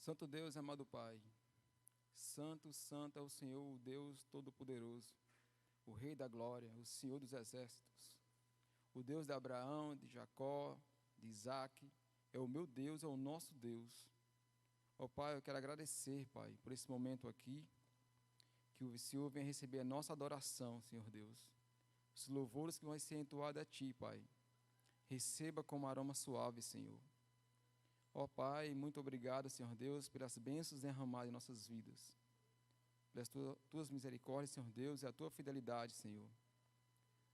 Santo Deus, amado Pai, santo, santo é o Senhor, o Deus Todo-Poderoso, o Rei da Glória, o Senhor dos Exércitos, o Deus de Abraão, de Jacó, de Isaac, é o meu Deus, é o nosso Deus. Ó Pai, eu quero agradecer, Pai, por esse momento aqui, que o Senhor venha receber a nossa adoração, Senhor Deus. Os louvores que vão ser entoados a Ti, Pai, receba como aroma suave, Senhor. Ó Pai, muito obrigado, Senhor Deus, pelas bênçãos derramadas em nossas vidas, pelas tuas misericórdias, Senhor Deus, e a tua fidelidade, Senhor.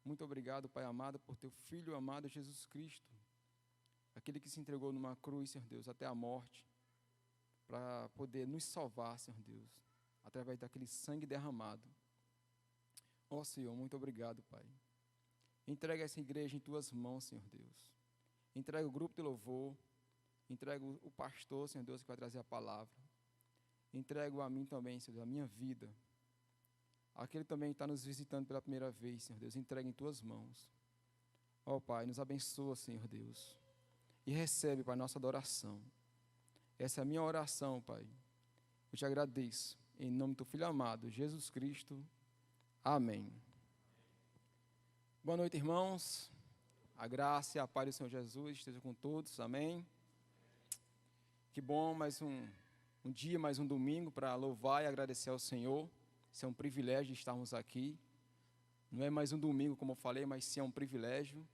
Muito obrigado, Pai amado, por teu Filho amado Jesus Cristo, aquele que se entregou numa cruz, Senhor Deus, até a morte, para poder nos salvar, Senhor Deus, através daquele sangue derramado. Ó Senhor, muito obrigado, Pai. Entrega essa igreja em tuas mãos, Senhor Deus. Entrega o grupo de louvor. Entrego o pastor, Senhor Deus, que vai trazer a palavra. Entrego a mim também, Senhor Deus, a minha vida. Aquele também que está nos visitando pela primeira vez, Senhor Deus, entrega em tuas mãos. Ó Pai, nos abençoa, Senhor Deus. E recebe, Pai, nossa adoração. Essa é a minha oração, Pai. Eu te agradeço. Em nome do teu Filho amado, Jesus Cristo. Amém. Boa noite, irmãos. A graça e a paz do Senhor Jesus esteja com todos. Amém. Que bom, mais um dia, mais um domingo para louvar e agradecer ao Senhor. Isso é um privilégio de estarmos aqui. Não é mais um domingo, como eu falei, mas sim é um privilégio.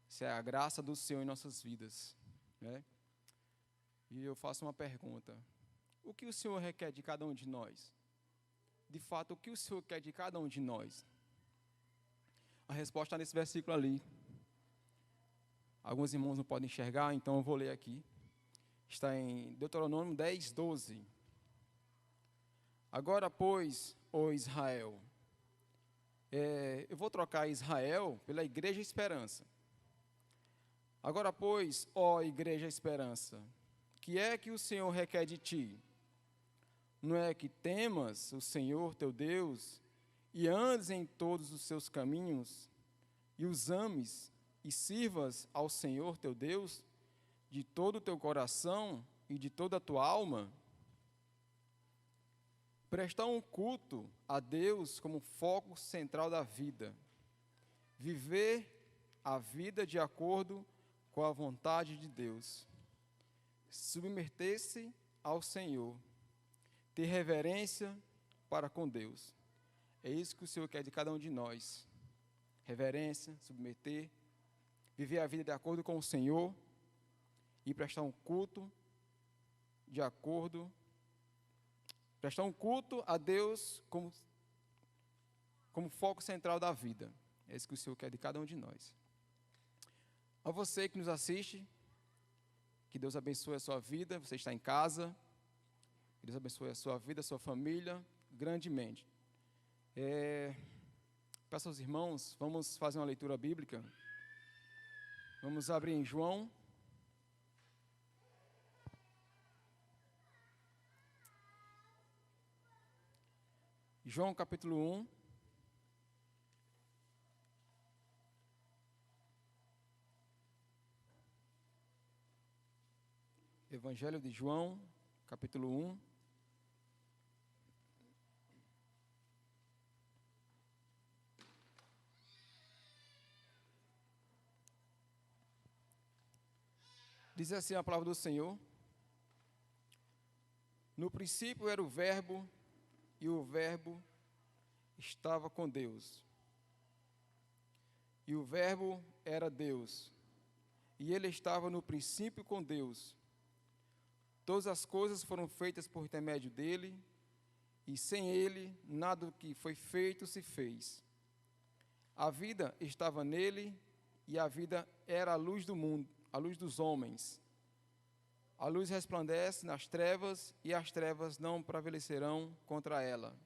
Isso é a graça do Senhor em nossas vidas, né? E eu faço uma pergunta. O que o Senhor requer de cada um de nós? De fato, o que o Senhor quer de cada um de nós? A resposta está nesse versículo ali. Alguns irmãos não podem enxergar, então eu vou ler aqui. Está em Deuteronômio 10, 12. Agora, pois, ó Israel, eu vou trocar Israel pela Igreja Esperança. Agora, pois, ó Igreja Esperança, que é que o Senhor requer de ti? Não é que temas o Senhor teu Deus e andes em todos os seus caminhos e os ames e sirvas ao Senhor teu Deus de todo o teu coração e de toda a tua alma? Prestar um culto a Deus como foco central da vida. Viver a vida de acordo com a vontade de Deus. Submeter-se ao Senhor. Ter reverência para com Deus. É isso que o Senhor quer de cada um de nós. Reverência, submeter, viver a vida de acordo com o Senhor e prestar um culto a Deus como foco central da vida. É isso que o Senhor quer de cada um de nós. A você que nos assiste, que Deus abençoe a sua vida, você está em casa, que Deus abençoe a sua vida, a sua família, grandemente. Peço aos irmãos, vamos fazer uma leitura bíblica. Vamos abrir em João. João capítulo 1. Evangelho de João, capítulo 1. Diz assim a palavra do Senhor: no princípio era o Verbo, e o Verbo estava com Deus. E o Verbo era Deus, e ele estava no princípio com Deus. Todas as coisas foram feitas por intermédio dele, e sem ele nada do que foi feito se fez. A vida estava nele, e a vida era a luz do mundo, a luz dos homens. A luz resplandece nas trevas, e as trevas não prevalecerão contra ela.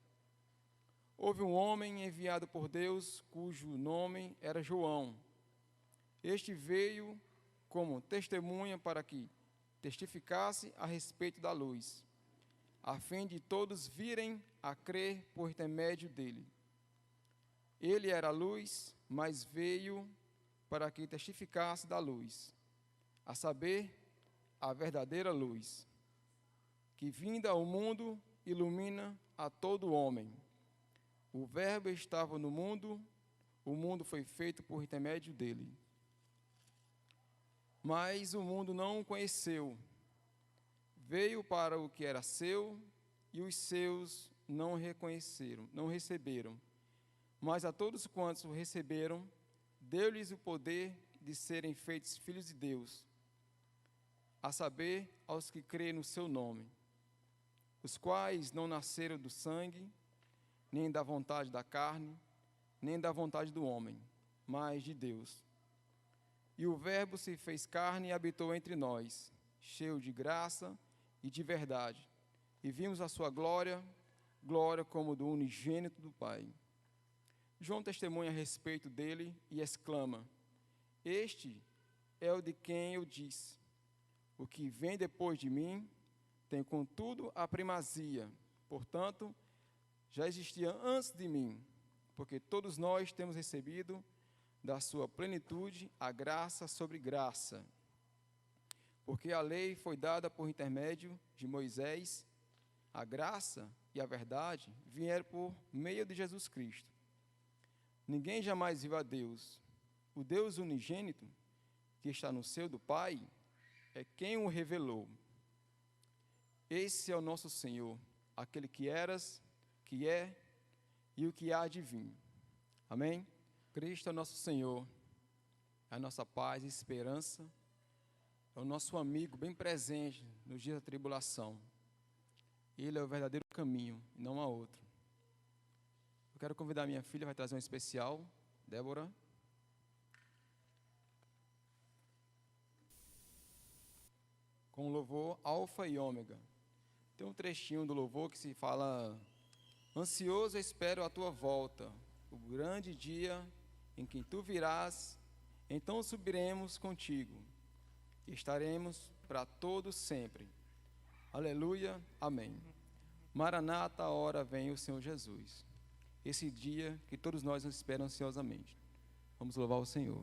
Houve um homem enviado por Deus, cujo nome era João. Este veio como testemunha para que testificasse a respeito da luz, a fim de todos virem a crer por intermédio dele. Ele era a luz, mas veio para que testificasse da luz, a saber, a verdadeira luz, que vinda ao mundo ilumina a todo homem. O Verbo estava no mundo, o mundo foi feito por intermédio dele. Mas o mundo não o conheceu. Veio para o que era seu, e os seus não reconheceram, não receberam. Mas a todos quantos o receberam, deu-lhes o poder de serem feitos filhos de Deus, a saber, aos que creem no seu nome, os quais não nasceram do sangue, nem da vontade da carne, nem da vontade do homem, mas de Deus. E o Verbo se fez carne e habitou entre nós, cheio de graça e de verdade. E vimos a sua glória, glória como do unigênito do Pai. João testemunha a respeito dele e exclama: este é o de quem eu disse: o que vem depois de mim tem contudo a primazia, portanto, já existia antes de mim, porque todos nós temos recebido da sua plenitude a graça sobre graça. Porque a lei foi dada por intermédio de Moisés, a graça e a verdade vieram por meio de Jesus Cristo. Ninguém jamais viu a Deus. O Deus unigênito, que está no seio do Pai, é quem o revelou. Esse é o nosso Senhor, aquele que eras, que é e o que há de vir. Amém? Cristo é o nosso Senhor, é a nossa paz e esperança, é o nosso amigo bem presente nos dias da tribulação. Ele é o verdadeiro caminho, não há outro. Eu quero convidar minha filha, vai trazer um especial, Débora. Com o louvor Alfa e Ômega. Tem um trechinho do louvor que se fala: ansioso espero a tua volta, o grande dia em que tu virás, então subiremos contigo, e estaremos para todo sempre. Aleluia, amém. Maranata, a hora vem o Senhor Jesus. Esse dia que todos nós nos esperamos ansiosamente. Vamos louvar o Senhor.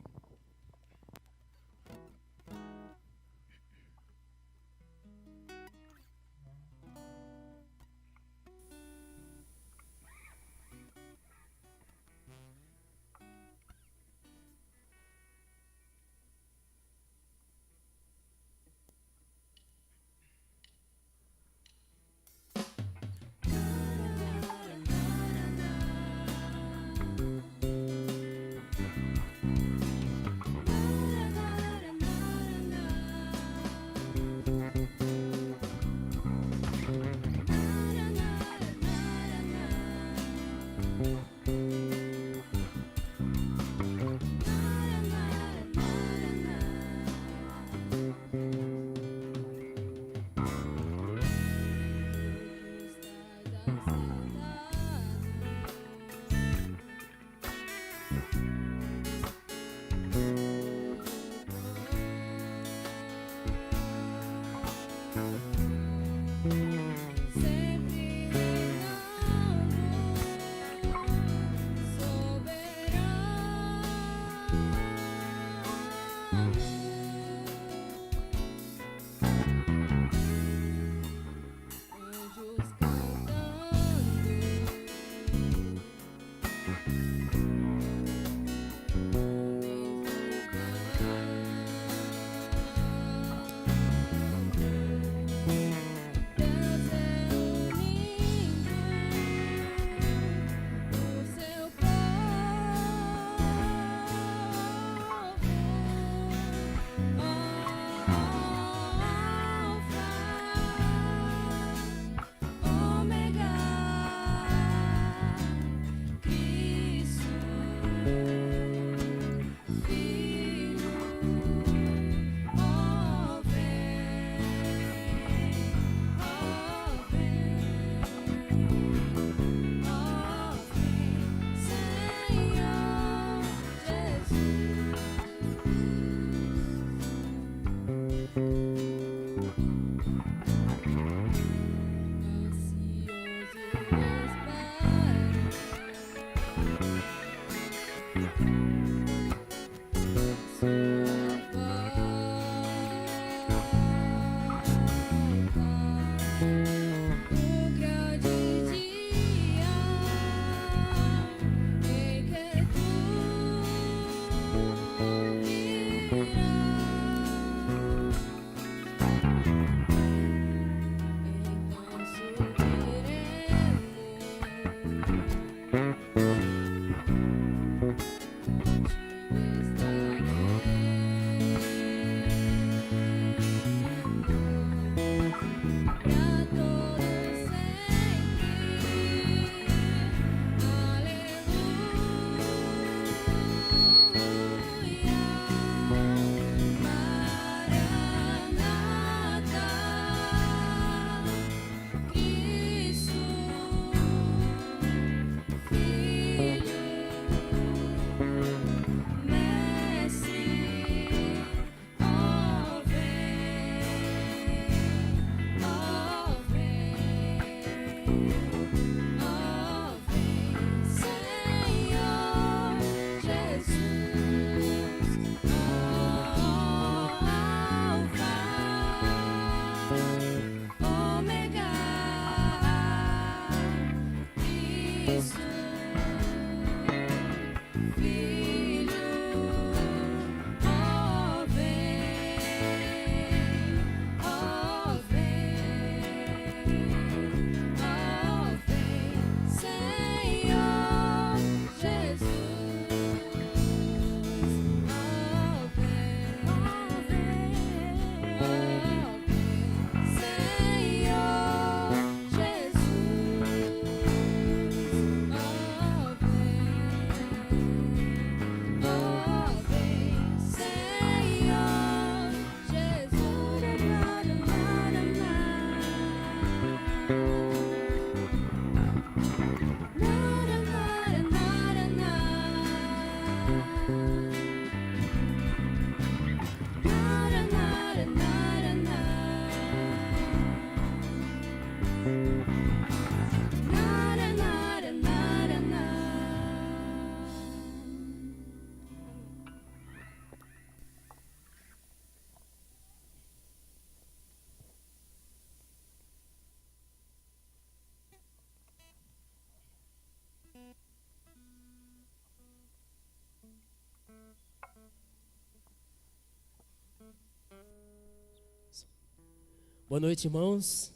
Boa noite, irmãos.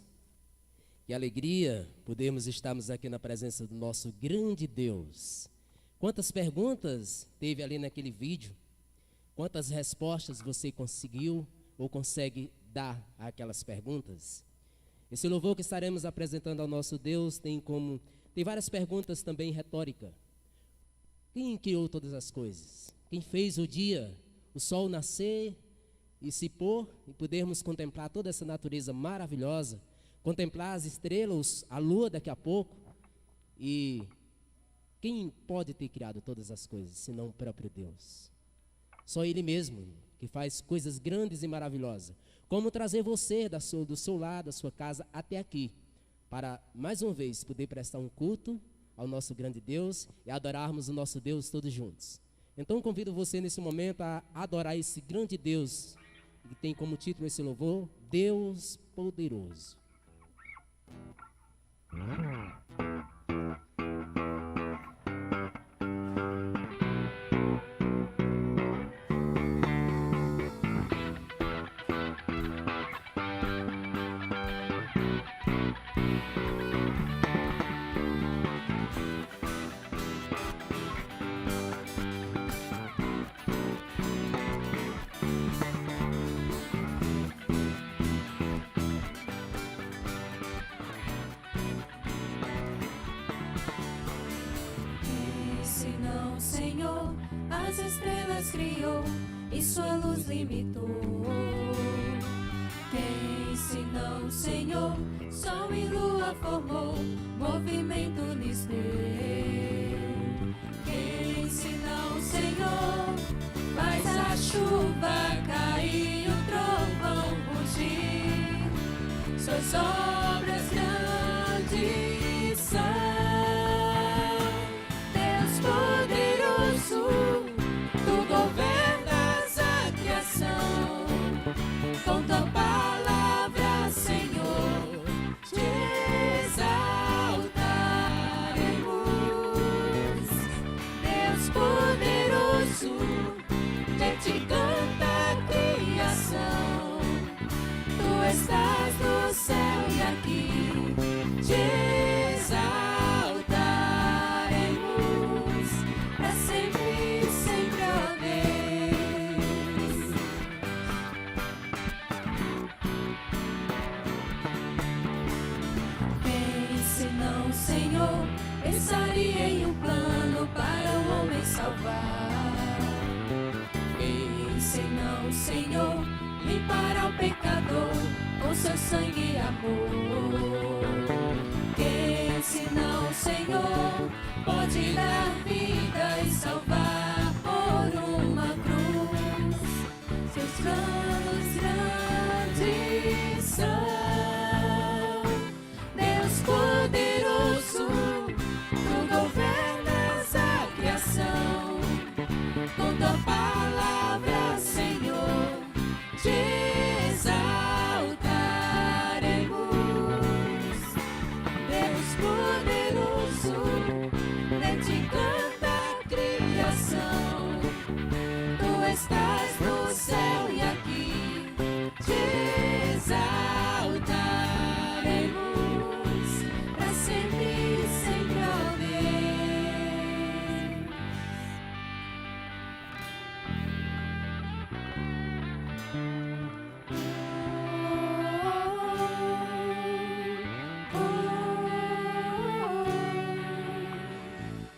Que alegria podermos estarmos aqui na presença do nosso grande Deus. Quantas perguntas teve ali naquele vídeo? Quantas respostas você conseguiu ou consegue dar àquelas perguntas? Esse louvor que estaremos apresentando ao nosso Deus tem várias perguntas também retóricas. Quem criou todas as coisas? Quem fez o dia, o sol nascer e se pôr e podermos contemplar toda essa natureza maravilhosa, contemplar as estrelas, a lua daqui a pouco? E quem pode ter criado todas as coisas, senão o próprio Deus? Só Ele mesmo, que faz coisas grandes e maravilhosas. Como trazer você do seu lar, da sua casa até aqui, para mais uma vez poder prestar um culto ao nosso grande Deus e adorarmos o nosso Deus todos juntos. Então convido você nesse momento a adorar esse grande Deus, que tem como título esse louvor, Deus Poderoso. as estrelas criou e sua luz limitou. Quem senão o Senhor, sol e lua formou, movimento lhes deu. Quem senão o Senhor, faz a chuva cair, o trovão rugir, suas obras grandes são. Deus poderoso, tu governas a criação, com tua palavra, Senhor, te exaltaremos. Deus poderoso, de ti canta a criação, tu estás no céu e aqui te exaltaremos, para sempre, sempre, ó Deus. Quem senão o Senhor pensaria em um plano para o homem salvar? Quem senão o Senhor limpará o pecador com seu sangue e amor? Quem senão o Senhor pode dar vida e salvar por uma cruz? Seus planos grandes são. Deus poderoso, tu governas a criação, com tua palavra, Senhor, te exaltaremos. Deus poderoso, de ti canta a criação, tu estás no céu e aqui te exaltaremos, para sempre, sempre, ó Deus.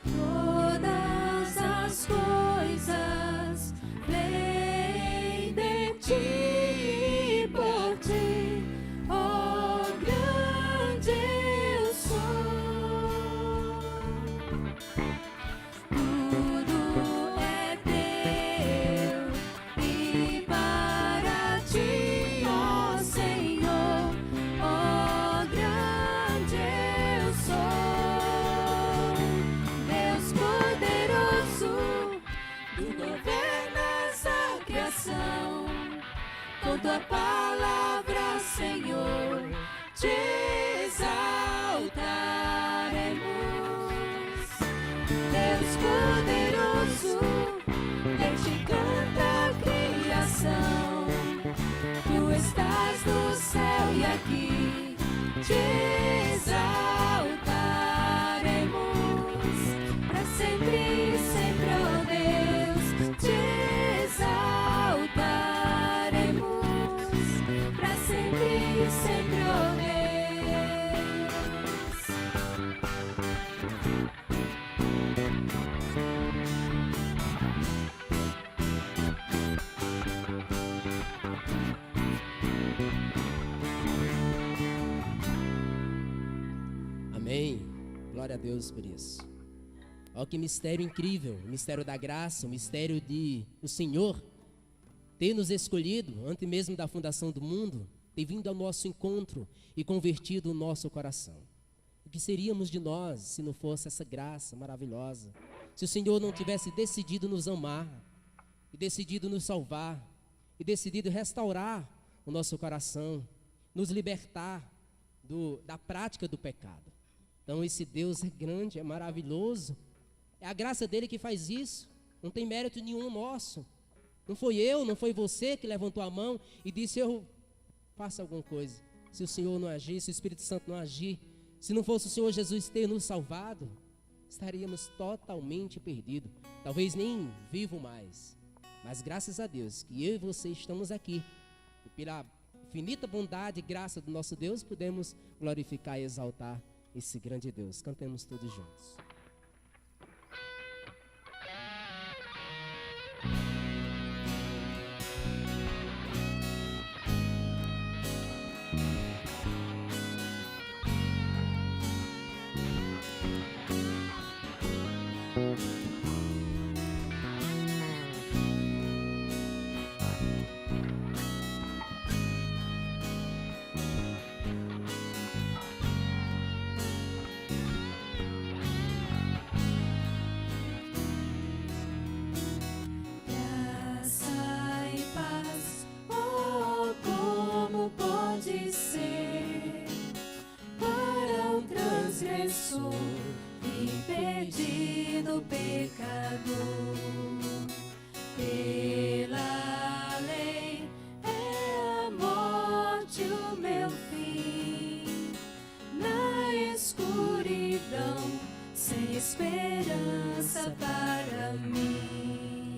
Todas as coisas vêm de ti e por ti, ó grande eu sou. Tudo é teu e para ti, ó Senhor, ó grande eu sou. Deus poderoso, tu governas a criação, com tua palavra, Senhor, te exaltaremos. Deus poderoso, de ti canta a criação, tu estás no céu e aqui te exaltaremos, para sempre, sempre, ó Deus, te exaltaremos, para sempre, sempre, ó Deus. Amém. Glória a Deus por isso. Olha que mistério incrível, o mistério da graça, o mistério de o Senhor ter nos escolhido antes mesmo da fundação do mundo, ter vindo ao nosso encontro e convertido o nosso coração. O que seríamos de nós se não fosse essa graça maravilhosa? Se o Senhor não tivesse decidido nos amar, e decidido nos salvar, e decidido restaurar o nosso coração, nos libertar da prática do pecado. Então esse Deus é grande, é maravilhoso. É a graça dele que faz isso. Não tem mérito nenhum nosso. Não foi eu, não foi você que levantou a mão e disse: eu faço alguma coisa. Se o Senhor não agir, se o Espírito Santo não agir, se não fosse o Senhor Jesus ter nos salvado, estaríamos totalmente perdidos. Talvez nem vivo mais. Mas graças a Deus que eu e você estamos aqui. E pela infinita bondade e graça do nosso Deus, podemos glorificar e exaltar esse grande Deus. Cantemos todos juntos. o pecador. Pela lei é a morte o meu fim, na escuridão, sem esperança para mim.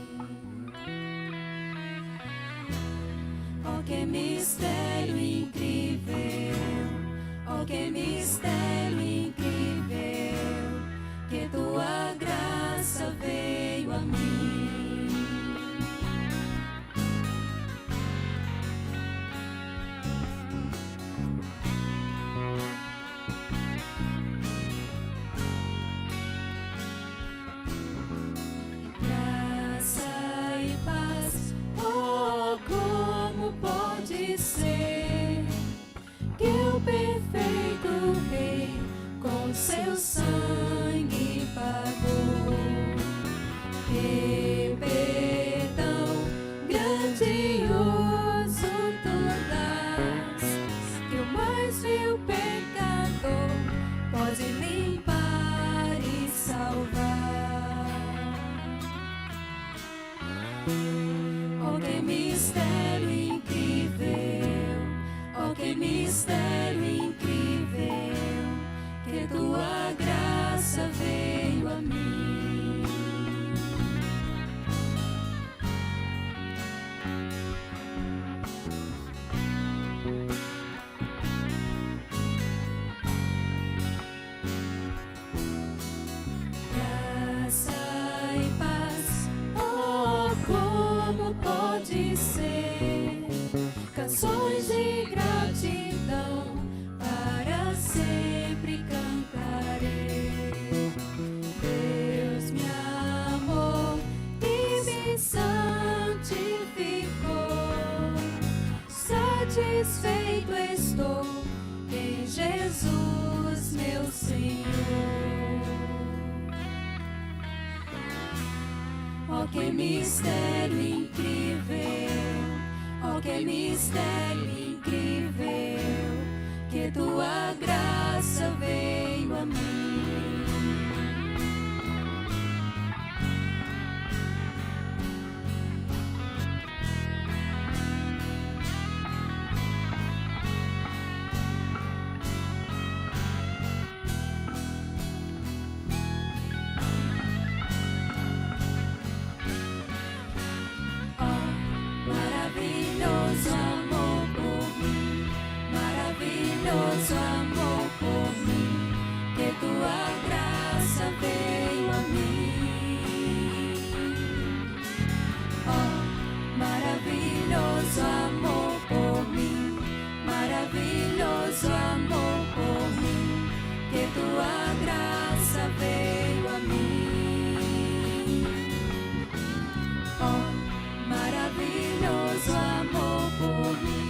Oh, que mistério incrível, oh, que mistério incrível, que tua graça veio a mim. Graça e paz, oh, como pode ser que o perfeito Rei com seu sangue pagou? Que perdão grandioso tu dás, que o mais vil pecador pode limpar e salvar. Oh, que mistério incrível, oh, que mistério incrível, que tua graça veio a mim. Graça e paz, oh, como pode ser, canções de gratidão para sempre cantarei. Deus me amou e me santificou, satisfeito estou em Jesus meu Senhor. Oh, que mistério incrível, oh, que mistério incrível, que tua graça veio a mim. Maravilhoso amor por mim, maravilhoso amor por mim, que tua graça veio a mim. Oh, maravilhoso amor por mim, maravilhoso amor por mim, que tua graça veio a mim. Oh, maravilhoso amor por mim,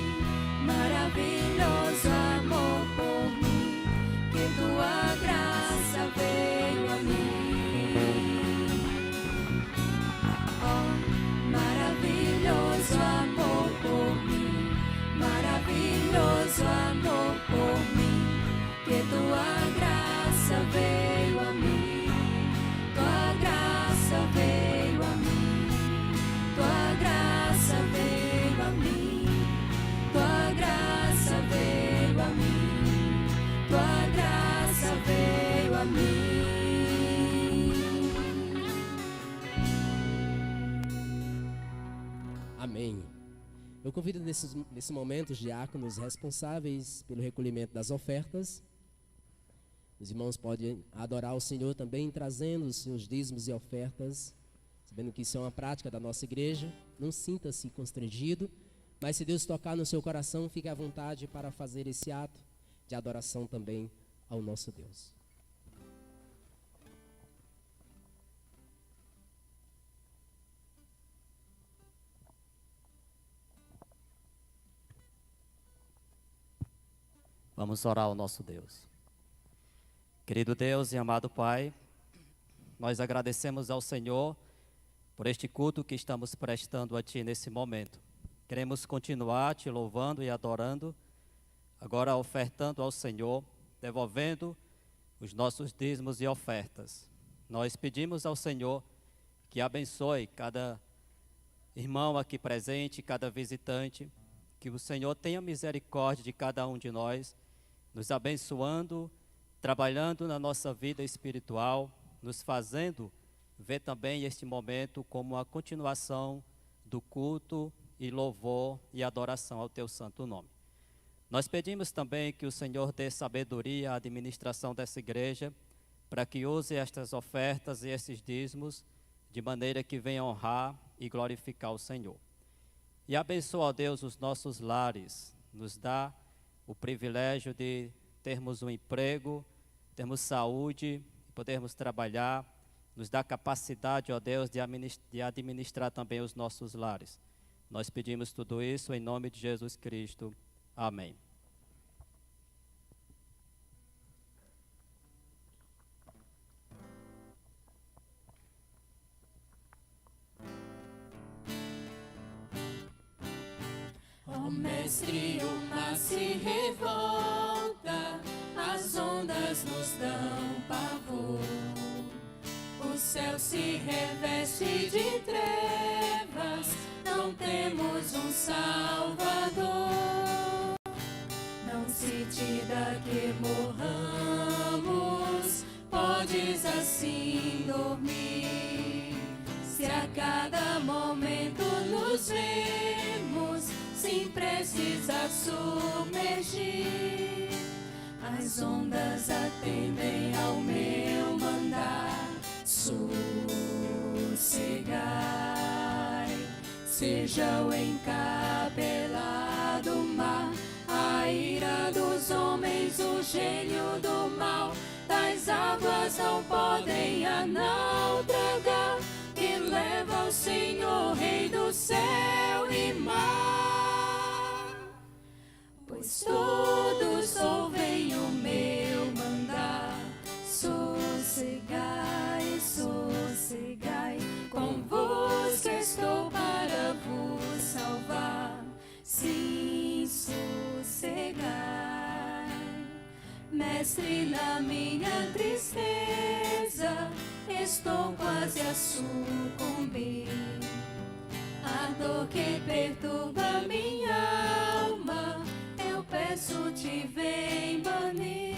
maravilhoso amor por mim, que tua graça veio a mim. Oh, maravilhoso amor por mim, maravilhoso amor por mim, que tua graça veio a mim. Tua graça veio a mim. Tua graça veio a mim, tua graça veio a mim, tua graça veio a mim. Amém. Eu convido nesse momento os diáconos responsáveis pelo recolhimento das ofertas. Os irmãos podem adorar o Senhor também trazendo os seus dízimos e ofertas, sabendo que isso é uma prática da nossa igreja. Não sinta-se constrangido, mas se Deus tocar no seu coração, fique à vontade para fazer esse ato de adoração também ao nosso Deus. Vamos orar ao nosso Deus. Querido Deus e amado Pai, nós agradecemos ao Senhor por este culto que estamos prestando a Ti nesse momento. Queremos continuar Te louvando e adorando, agora ofertando ao Senhor, devolvendo os nossos dízimos e ofertas. nós pedimos ao Senhor que abençoe cada irmão aqui presente, cada visitante, que o Senhor tenha misericórdia de cada um de nós, nos abençoando, trabalhando na nossa vida espiritual, nos fazendo ver também este momento como a continuação do culto e louvor e adoração ao teu santo nome. Nós pedimos também que o Senhor dê sabedoria à administração dessa igreja, para que use estas ofertas e esses dízimos de maneira que venha honrar e glorificar o Senhor. E abençoa, ó Deus, os nossos lares, nos dá o privilégio de termos um emprego, termos saúde, podermos trabalhar, nos dá capacidade, ó Deus, de administrar também os nossos lares. Nós pedimos tudo isso em nome de Jesus Cristo. Amém. Ó Mestre, o mar se revolta, as ondas nos dão pavor. O céu se reveste de trevas, não temos um Salvador. Não se te dá que morramos, podes assim dormir. Se a cada momento nos vemos, sem precisar submergir, as ondas atendem ao meu mandar. Sossegai, seja o encapelado mar, a ira dos homens, o gênio do mal, das águas não podem a naufragar, que leva o Senhor, Rei do céu e mar. Pois todos ouvem o meu mandar. Sossegai, sossegai, convosco estou para vos salvar. Sim, sossegai. Mestre, na minha tristeza, estou quase a sucumbir. A dor que perturba minha alma, eu peço-te, vem banir.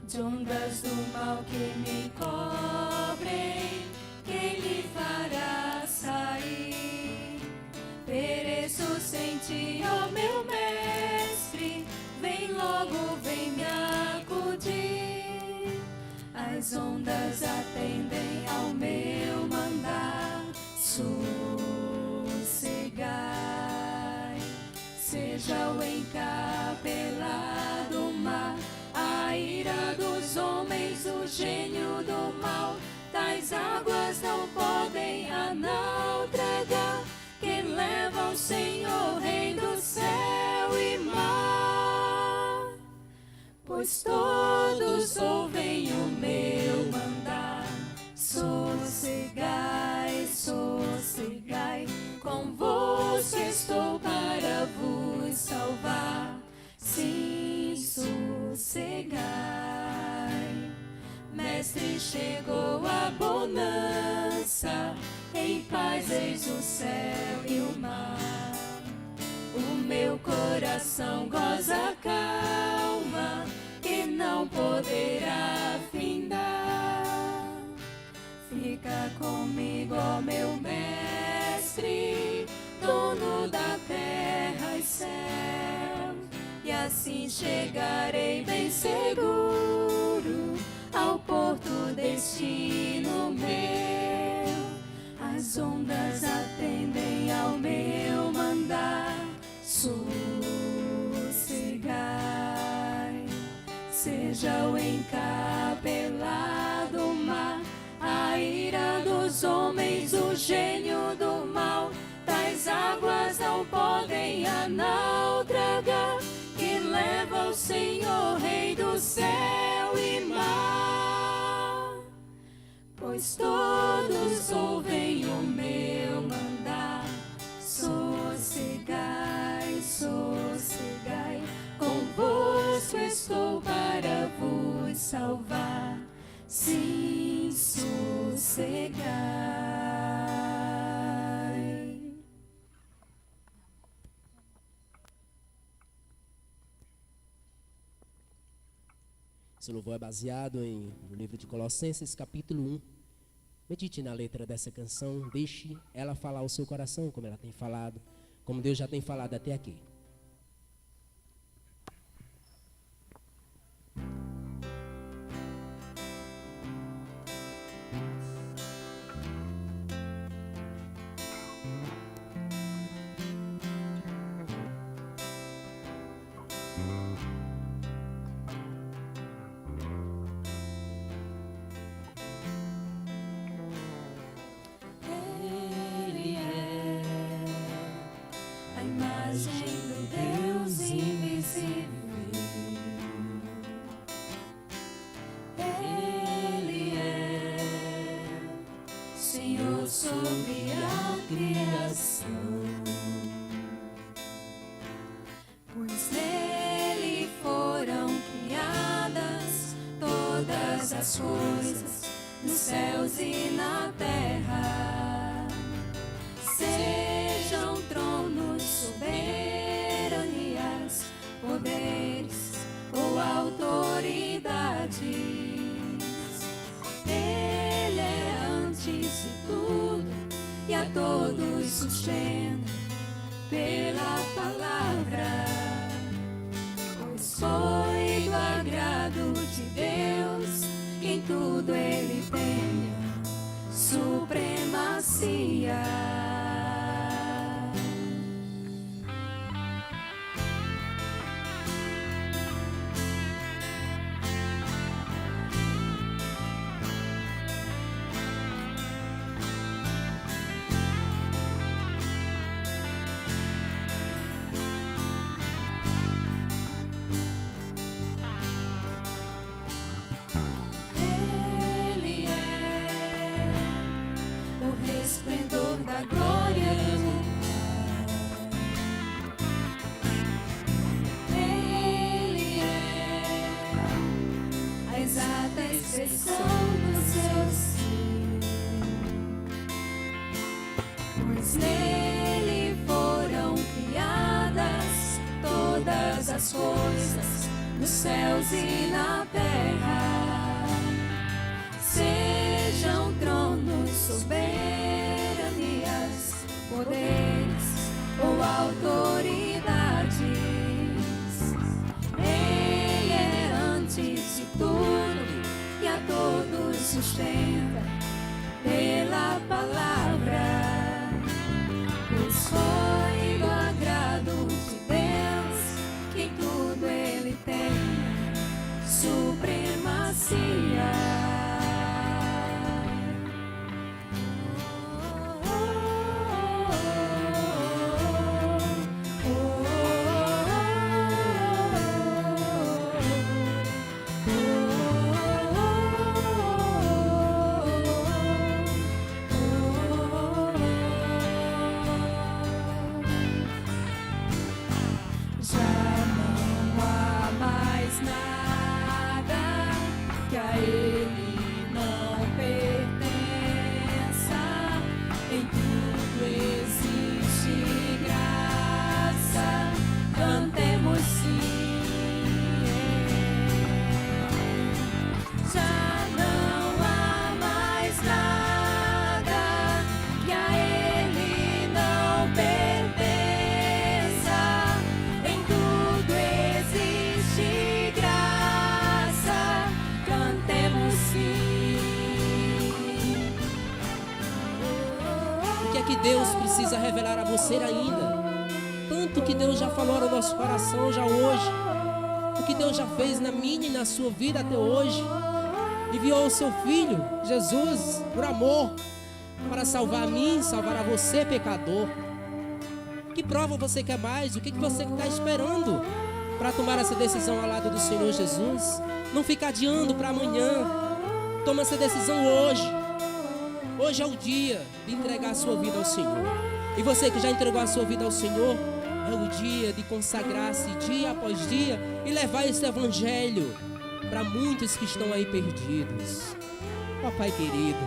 De ondas do mal que me cobrem, quem lhe fará sair? Pereço sem ti, ó meu mestre, vem logo, vem me acudir. As ondas atendem ao meu mandar. Sossegai, seja o encapelado mar, a ira dos homens, o gênio do mal, tais águas não podem a naufragar, que leva o Senhor, Rei do céu e mar. Pois todos ouvem o meu mandar. Sossegai, sossegai, convosco estou para vos salvar. Sim, sossegai. Mestre, chegou a bonança, em paz eis o céu e o mar. O meu coração goza calma, que não poderá findar. Fica comigo, ó meu mestre, dono da terra e céu, e assim chegarei bem seguro ao porto, destino meu. As ondas atendem ao meu mandar. Sossegai, seja o encapelado mar, a ira dos homens, o gênio do mal, tais águas não podem a naufragar, que leva o Senhor, Rei do céu e mar. Pois todos ouvem o meu mandar. Sossegai, sossegai, convosco estou para vos salvar. Sim, você cai. Esse louvor é baseado no livro de Colossenses, capítulo 1. Medite na letra dessa canção, deixe ela falar ao seu coração, como ela tem falado, como Deus já tem falado até aqui. Ele é a imagem do Deus invisível. Ele é Senhor sobre a criação, pois nele foram criadas todas as coisas, nos céus e na terra. Sejam tronos, soberanias, poderes ou autoridades, Ele é antes de tudo e a todos sustenta pela palavra, pois foi do agrado de Deus que em tudo Ele tenha supremacia. Ele é o resplendor da glória do Pai. Ele é a exata expressão do seu ser, pois nele foram criadas todas as coisas, nos céus e na terra. Sejam tronos, soberanias, poderes ou autoridades, Ele é antes de tudo e a todos sustenta pela palavra, pois foi do agrado de Deus que em tudo Ele tenha supremacia. Já não há mais nada que a Ele não pertença. Em tudo existe graça. Cantemos sim. Já não há mais nada que a Ele não pertença. Em tudo existe graça. Cantemos sim. O que é que Deus precisa revelar a você ainda? Tanto que Deus já falou no nosso coração já hoje. O que Deus já fez na minha e na sua vida até hoje. Enviou o seu Filho, Jesus, por amor, para salvar a mim, salvar a você, pecador. Que prova você quer mais? O que você está esperando para tomar essa decisão ao lado do Senhor Jesus? Não fica adiando para amanhã. Toma essa decisão hoje. Hoje é o dia de entregar a sua vida ao Senhor. E você que já entregou a sua vida ao Senhor, é o dia de consagrar-se dia após dia e levar esse evangelho para muitos que estão aí perdidos. Ó Pai querido,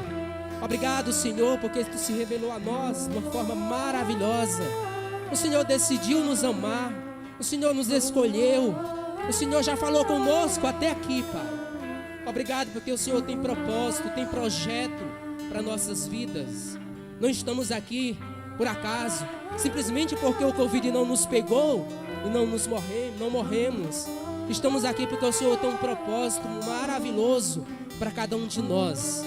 Obrigado, Senhor, porque Tu se revelou a nós de uma forma maravilhosa. O Senhor decidiu nos amar, o Senhor nos escolheu, o Senhor já falou conosco até aqui, Pai. Obrigado porque o Senhor tem propósito, tem projeto para nossas vidas. Não estamos aqui por acaso, simplesmente porque o Covid não nos pegou e não morremos. Estamos aqui porque o Senhor tem um propósito maravilhoso para cada um de nós.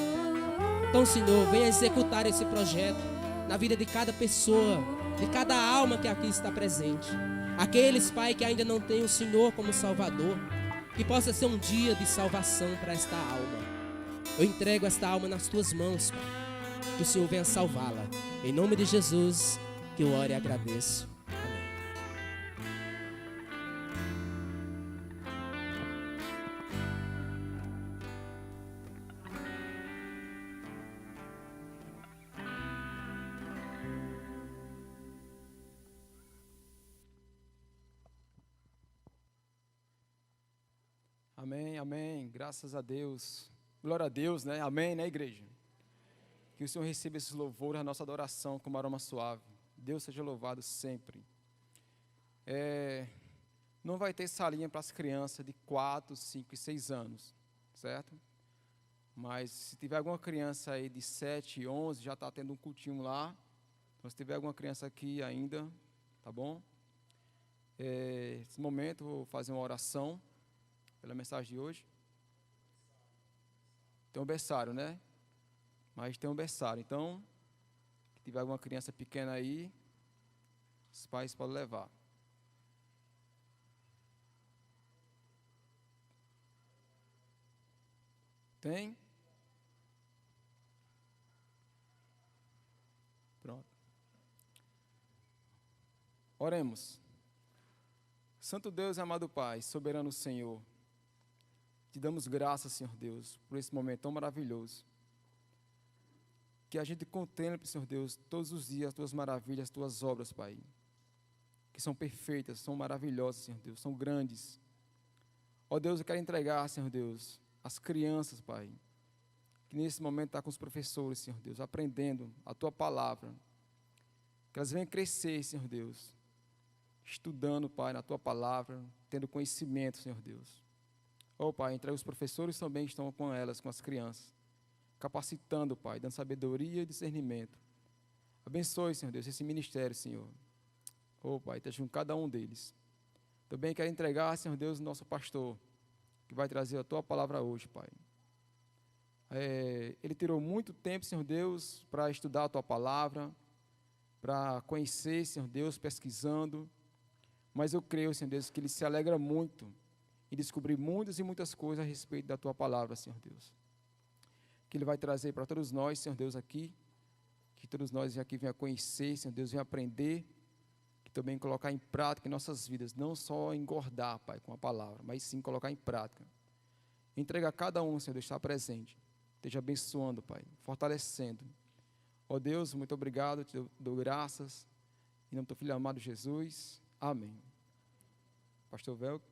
Então, Senhor, venha executar esse projeto na vida de cada pessoa, de cada alma que aqui está presente. Aqueles, Pai, que ainda não têm o Senhor como Salvador, que possa ser um dia de salvação para esta alma. Eu entrego esta alma nas Tuas mãos, Pai, que o Senhor venha salvá-la. Em nome de Jesus, que eu oro e agradeço. Amém, amém. Graças a Deus. Glória a Deus, né? Amém, né, igreja? Que o Senhor receba esses louvores, a nossa adoração como aroma suave. Deus seja louvado sempre. Não vai ter salinha para as crianças de 4, 5 e 6 anos, certo? Mas se tiver alguma criança aí de 7, 11, já está tendo um cultinho lá. Então, se tiver alguma criança aqui ainda, tá bom? Nesse momento, vou fazer uma oração pela mensagem de hoje. Tem um berçário, né? Mas tem um berçário. Então, se tiver alguma criança pequena aí, os pais podem levar. Tem? Pronto. Oremos. Santo Deus e amado Pai, soberano Senhor, te damos graças, Senhor Deus, por esse momento tão maravilhoso. Que a gente contemple, Senhor Deus, todos os dias as Tuas maravilhas, as Tuas obras, Pai. Que são perfeitas, são maravilhosas, Senhor Deus, são grandes. Ó Deus, eu quero entregar, Senhor Deus, as crianças, Pai, que nesse momento estão com os professores, Senhor Deus, aprendendo a Tua palavra. Que elas venham crescer, Senhor Deus, estudando, Pai, na Tua palavra, tendo conhecimento, Senhor Deus. Ó Pai, entrega os professores também que estão com elas, com as crianças, capacitando, Pai, dando sabedoria e discernimento. Abençoe, Senhor Deus, esse ministério, Senhor. Ó Pai, esteja com cada um deles. Também quero entregar, Senhor Deus, o nosso pastor, que vai trazer a Tua palavra hoje, Pai. Ele tirou muito tempo, Senhor Deus, para estudar a Tua palavra, para conhecer, Senhor Deus, pesquisando. Mas eu creio, Senhor Deus, que ele se alegra muito em descobrir muitas e muitas coisas a respeito da Tua palavra, Senhor Deus. Que Ele vai trazer para todos nós, Senhor Deus, aqui. Que todos nós aqui venham conhecer, Senhor Deus, venham aprender. Que também colocar em prática em nossas vidas. Não só engordar, Pai, com a palavra, mas sim colocar em prática. Entrega a cada um, Senhor Deus, está presente. Esteja abençoando, Pai, fortalecendo. Ó Deus, muito obrigado, te dou graças. Em nome do Teu Filho amado Jesus. Amém. Pastor Velk.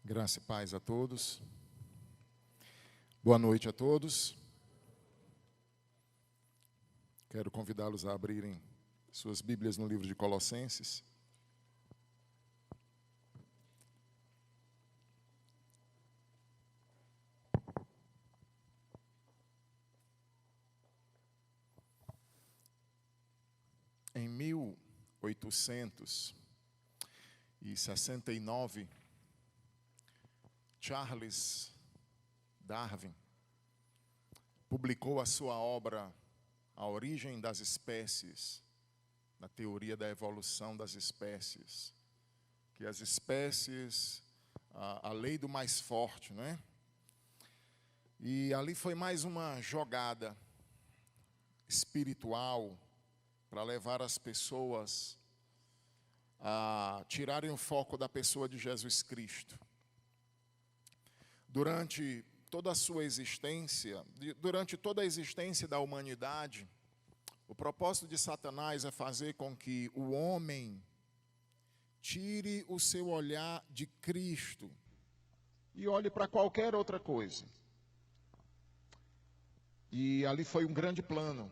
Graça e paz a todos. Boa noite a todos. Quero convidá-los a abrirem suas Bíblias no livro de Colossenses. Em 1869, Charles Darwin publicou a sua obra A Origem das Espécies, na teoria da evolução das espécies, que as espécies, a lei do mais forte, não é? E ali foi mais uma jogada espiritual para levar as pessoas tirarem o foco da pessoa de Jesus Cristo. Durante toda a sua existência, durante toda a existência da humanidade, o propósito de Satanás é fazer com que o homem tire o seu olhar de Cristo e olhe para qualquer outra coisa. E ali foi um grande plano,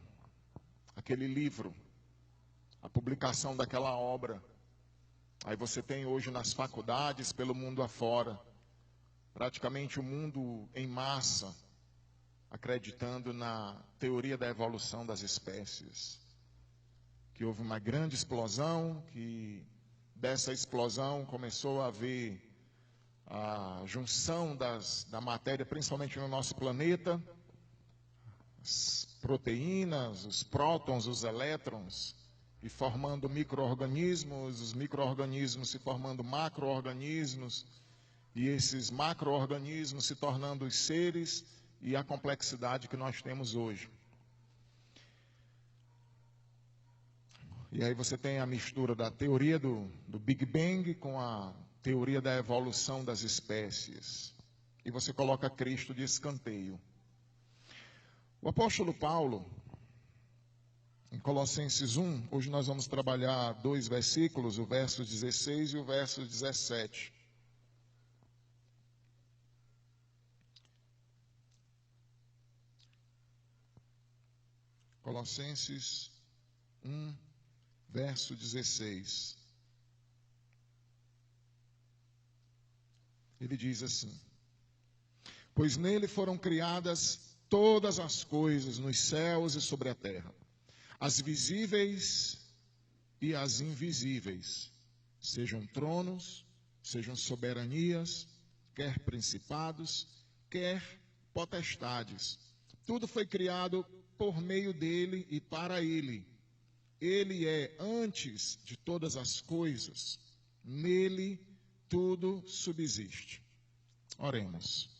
aquele livro, a publicação daquela obra. Aí você tem hoje nas faculdades, pelo mundo afora, praticamente o mundo em massa, acreditando na teoria da evolução das espécies. Que houve uma grande explosão, que dessa explosão começou a haver a junção da matéria, principalmente no nosso planeta, as proteínas, os prótons, os elétrons, e formando micro-organismos, os micro-organismos se formando macro-organismos, e esses macro-organismos se tornando os seres e a complexidade que nós temos hoje. E aí você tem a mistura da teoria do Big Bang com a teoria da evolução das espécies. E você coloca Cristo de escanteio. O apóstolo Paulo, em Colossenses 1, hoje nós vamos trabalhar 2 versículos, o verso 16 e o verso 17. Colossenses 1, verso 16. Ele diz assim: pois nele foram criadas todas as coisas nos céus e sobre a terra, as visíveis e as invisíveis, sejam tronos, sejam soberanias, quer principados, quer potestades. Tudo foi criado por meio dele e para ele. Ele é antes de todas as coisas. Nele tudo subsiste. Oremos.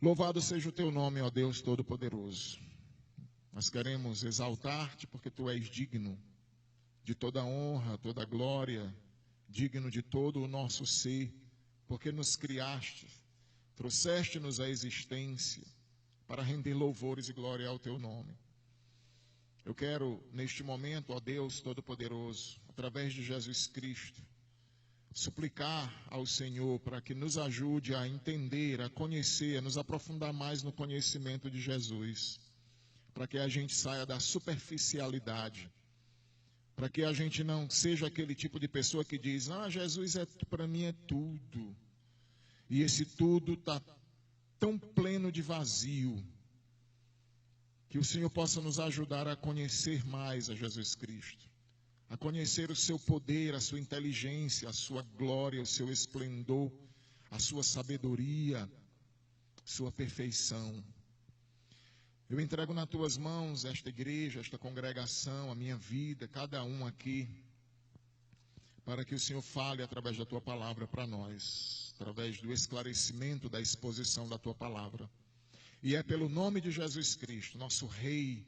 Louvado seja o teu nome, ó Deus Todo-Poderoso. Nós queremos exaltar-te porque tu és digno de toda honra, toda glória, digno de todo o nosso ser, porque nos criaste, trouxeste-nos à existência para render louvores e glória ao teu nome. Eu quero, neste momento, ó Deus Todo-Poderoso, através de Jesus Cristo, suplicar ao Senhor para que nos ajude a entender, a conhecer, a nos aprofundar mais no conhecimento de Jesus, para que a gente saia da superficialidade, para que a gente não seja aquele tipo de pessoa que diz: Jesus para mim é tudo, e esse tudo está tão pleno de vazio. Que o Senhor possa nos ajudar a conhecer mais a Jesus Cristo, a conhecer o seu poder, a sua inteligência, a sua glória, o seu esplendor, a sua sabedoria, a sua perfeição. Eu entrego nas tuas mãos esta igreja, esta congregação, a minha vida, cada um aqui, para que o Senhor fale através da tua palavra para nós, através do esclarecimento da exposição da tua palavra. E é pelo nome de Jesus Cristo, nosso Rei,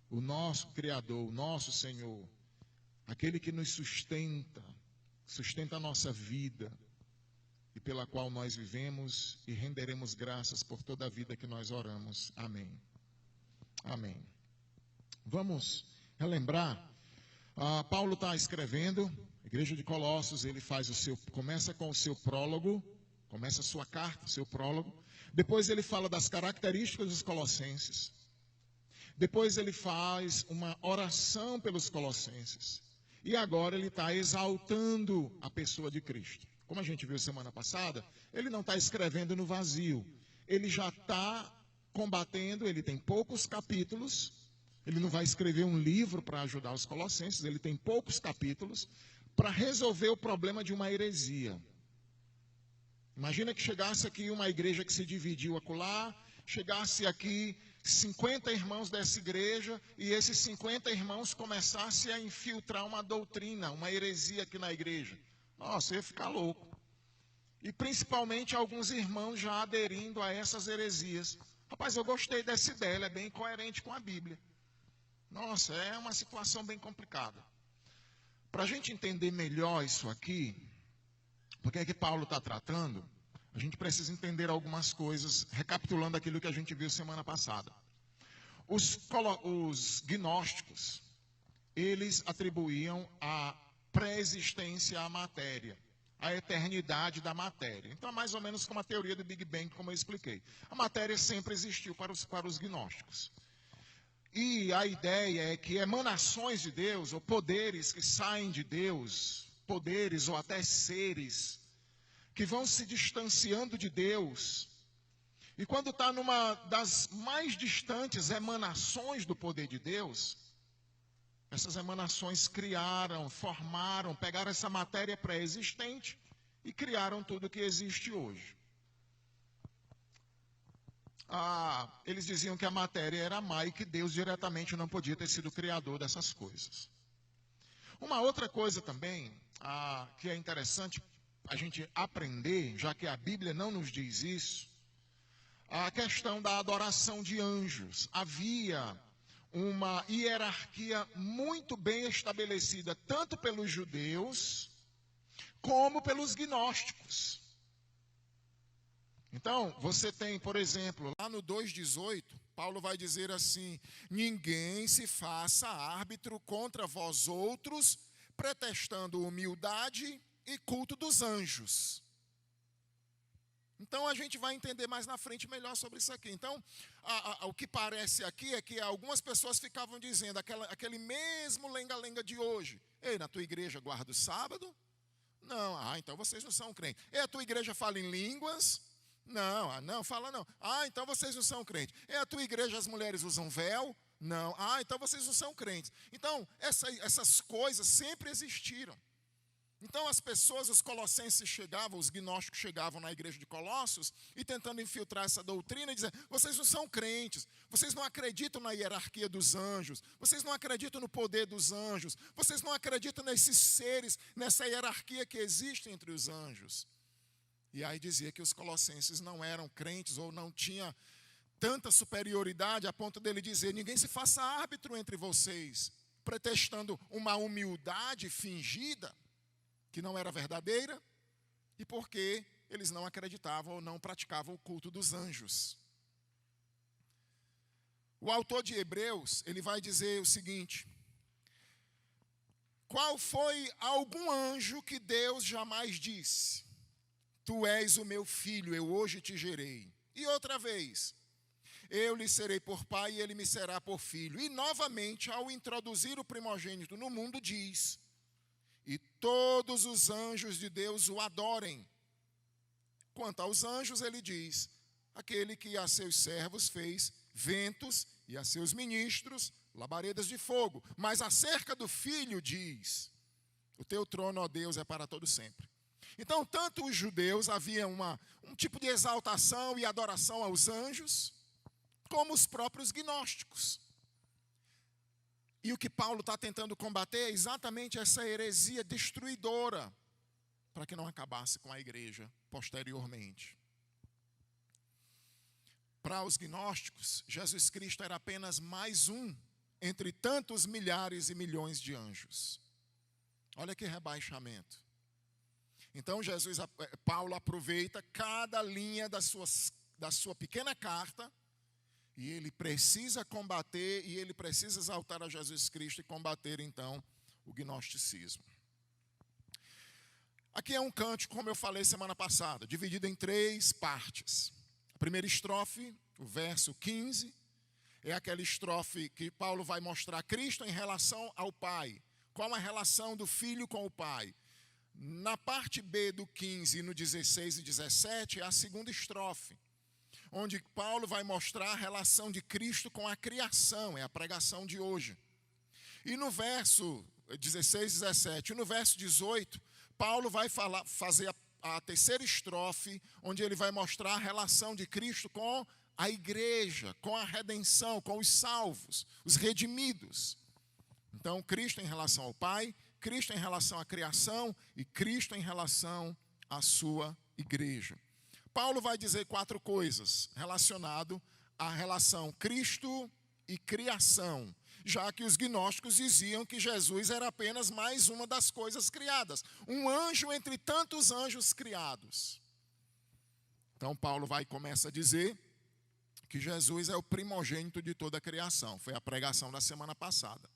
o nosso Criador, o nosso Senhor, aquele que nos sustenta a nossa vida e pela qual nós vivemos e renderemos graças por toda a vida que nós oramos. Amém. Amém. Vamos relembrar. Paulo está escrevendo, a igreja de Colossos, ele começa com o seu prólogo, começa a sua carta, o seu prólogo. Depois ele fala das características dos colossenses. Depois ele faz uma oração pelos colossenses. E agora ele está exaltando a pessoa de Cristo. Como a gente viu semana passada, ele não está escrevendo no vazio. Ele já está combatendo, ele tem poucos capítulos. Ele não vai escrever um livro para ajudar os colossenses. Ele tem poucos capítulos para resolver o problema de uma heresia. Imagina que chegasse aqui uma igreja que se dividiu acolá, chegasse aqui 50 irmãos dessa igreja e esses 50 irmãos começassem a infiltrar uma doutrina, uma heresia aqui na igreja. Nossa, eu ia ficar louco. E principalmente alguns irmãos já aderindo a essas heresias. Rapaz, eu gostei dessa ideia, ela é bem coerente com a Bíblia. Nossa, é uma situação bem complicada. Para a gente entender melhor isso aqui, Porque é que Paulo está tratando? A gente precisa entender algumas coisas, recapitulando aquilo que a gente viu semana passada. Os gnósticos, eles atribuíam a pré-existência à matéria, a eternidade da matéria. Então, é mais ou menos como a teoria do Big Bang, como eu expliquei. A matéria sempre existiu para os gnósticos. E a ideia é que emanações de Deus, ou poderes que saem de Deus, poderes ou até seres, que vão se distanciando de Deus, e quando está numa das mais distantes emanações do poder de Deus, essas emanações criaram, formaram, pegaram essa matéria pré-existente e criaram tudo que existe hoje. Eles diziam que a matéria era má e que Deus diretamente não podia ter sido o criador dessas coisas. Uma outra coisa também, que é interessante a gente aprender, já que a Bíblia não nos diz isso, a questão da adoração de anjos. Havia uma hierarquia muito bem estabelecida, tanto pelos judeus, como pelos gnósticos. Então, você tem, por exemplo, lá no 2,18, Paulo vai dizer assim: ninguém se faça árbitro contra vós outros, pretextando humildade e culto dos anjos. Então, a gente vai entender mais na frente melhor sobre isso aqui. Então, o que parece aqui é que algumas pessoas ficavam dizendo, aquele mesmo lenga-lenga de hoje: ei, na tua igreja guarda o sábado? Não, então vocês não são crentes. E a tua igreja fala em línguas? Não, fala não. Então vocês não são crentes. E a tua igreja as mulheres usam véu? Não. Então vocês não são crentes. Então, essas coisas sempre existiram. Então as pessoas, os colossenses chegavam, os gnósticos chegavam na igreja de Colossos e tentando infiltrar essa doutrina e dizer: vocês não são crentes, vocês não acreditam na hierarquia dos anjos, vocês não acreditam no poder dos anjos, vocês não acreditam nesses seres, nessa hierarquia que existe entre os anjos. E aí dizia que os colossenses não eram crentes ou não tinha tanta superioridade a ponto dele dizer: ninguém se faça árbitro entre vocês, pretextando uma humildade fingida, que não era verdadeira, e porque eles não acreditavam ou não praticavam o culto dos anjos. O autor de Hebreus, ele vai dizer o seguinte: qual foi algum anjo que Deus jamais disse: tu és o meu filho, eu hoje te gerei? E outra vez: eu lhe serei por pai e ele me será por filho. E novamente, ao introduzir o primogênito no mundo, diz: e todos os anjos de Deus o adorem. Quanto aos anjos, ele diz: aquele que a seus servos fez ventos e a seus ministros labaredas de fogo. Mas acerca do filho diz: o teu trono, ó Deus, é para todo sempre. Então, tanto os judeus havia um tipo de exaltação e adoração aos anjos, como os próprios gnósticos. E o que Paulo está tentando combater é exatamente essa heresia destruidora, para que não acabasse com a igreja posteriormente. Para os gnósticos, Jesus Cristo era apenas mais um entre tantos milhares e milhões de anjos. Olha que rebaixamento. Então Paulo aproveita cada linha da sua pequena carta, e ele precisa combater, e ele precisa exaltar a Jesus Cristo e combater, então, o gnosticismo. Aqui é um cântico, como eu falei semana passada, dividido em 3 partes. A primeira estrofe, o verso 15, é aquela estrofe que Paulo vai mostrar Cristo em relação ao Pai. Qual a relação do Filho com o Pai? Na parte B do 15, no 16 e 17, é a segunda estrofe, onde Paulo vai mostrar a relação de Cristo com a criação, é a pregação de hoje. E no verso 16 e 17, e no verso 18, Paulo vai fazer a terceira estrofe, onde ele vai mostrar a relação de Cristo com a igreja, com a redenção, com os salvos, os redimidos. Então, Cristo em relação ao Pai, Cristo em relação à criação e Cristo em relação à sua igreja. Paulo vai dizer 4 coisas relacionadas à relação Cristo e criação. já que os gnósticos diziam que Jesus era apenas mais uma das coisas criadas, um anjo entre tantos anjos criados. Então Paulo começa a dizer que Jesus é o primogênito de toda a criação. Foi a pregação da semana passada.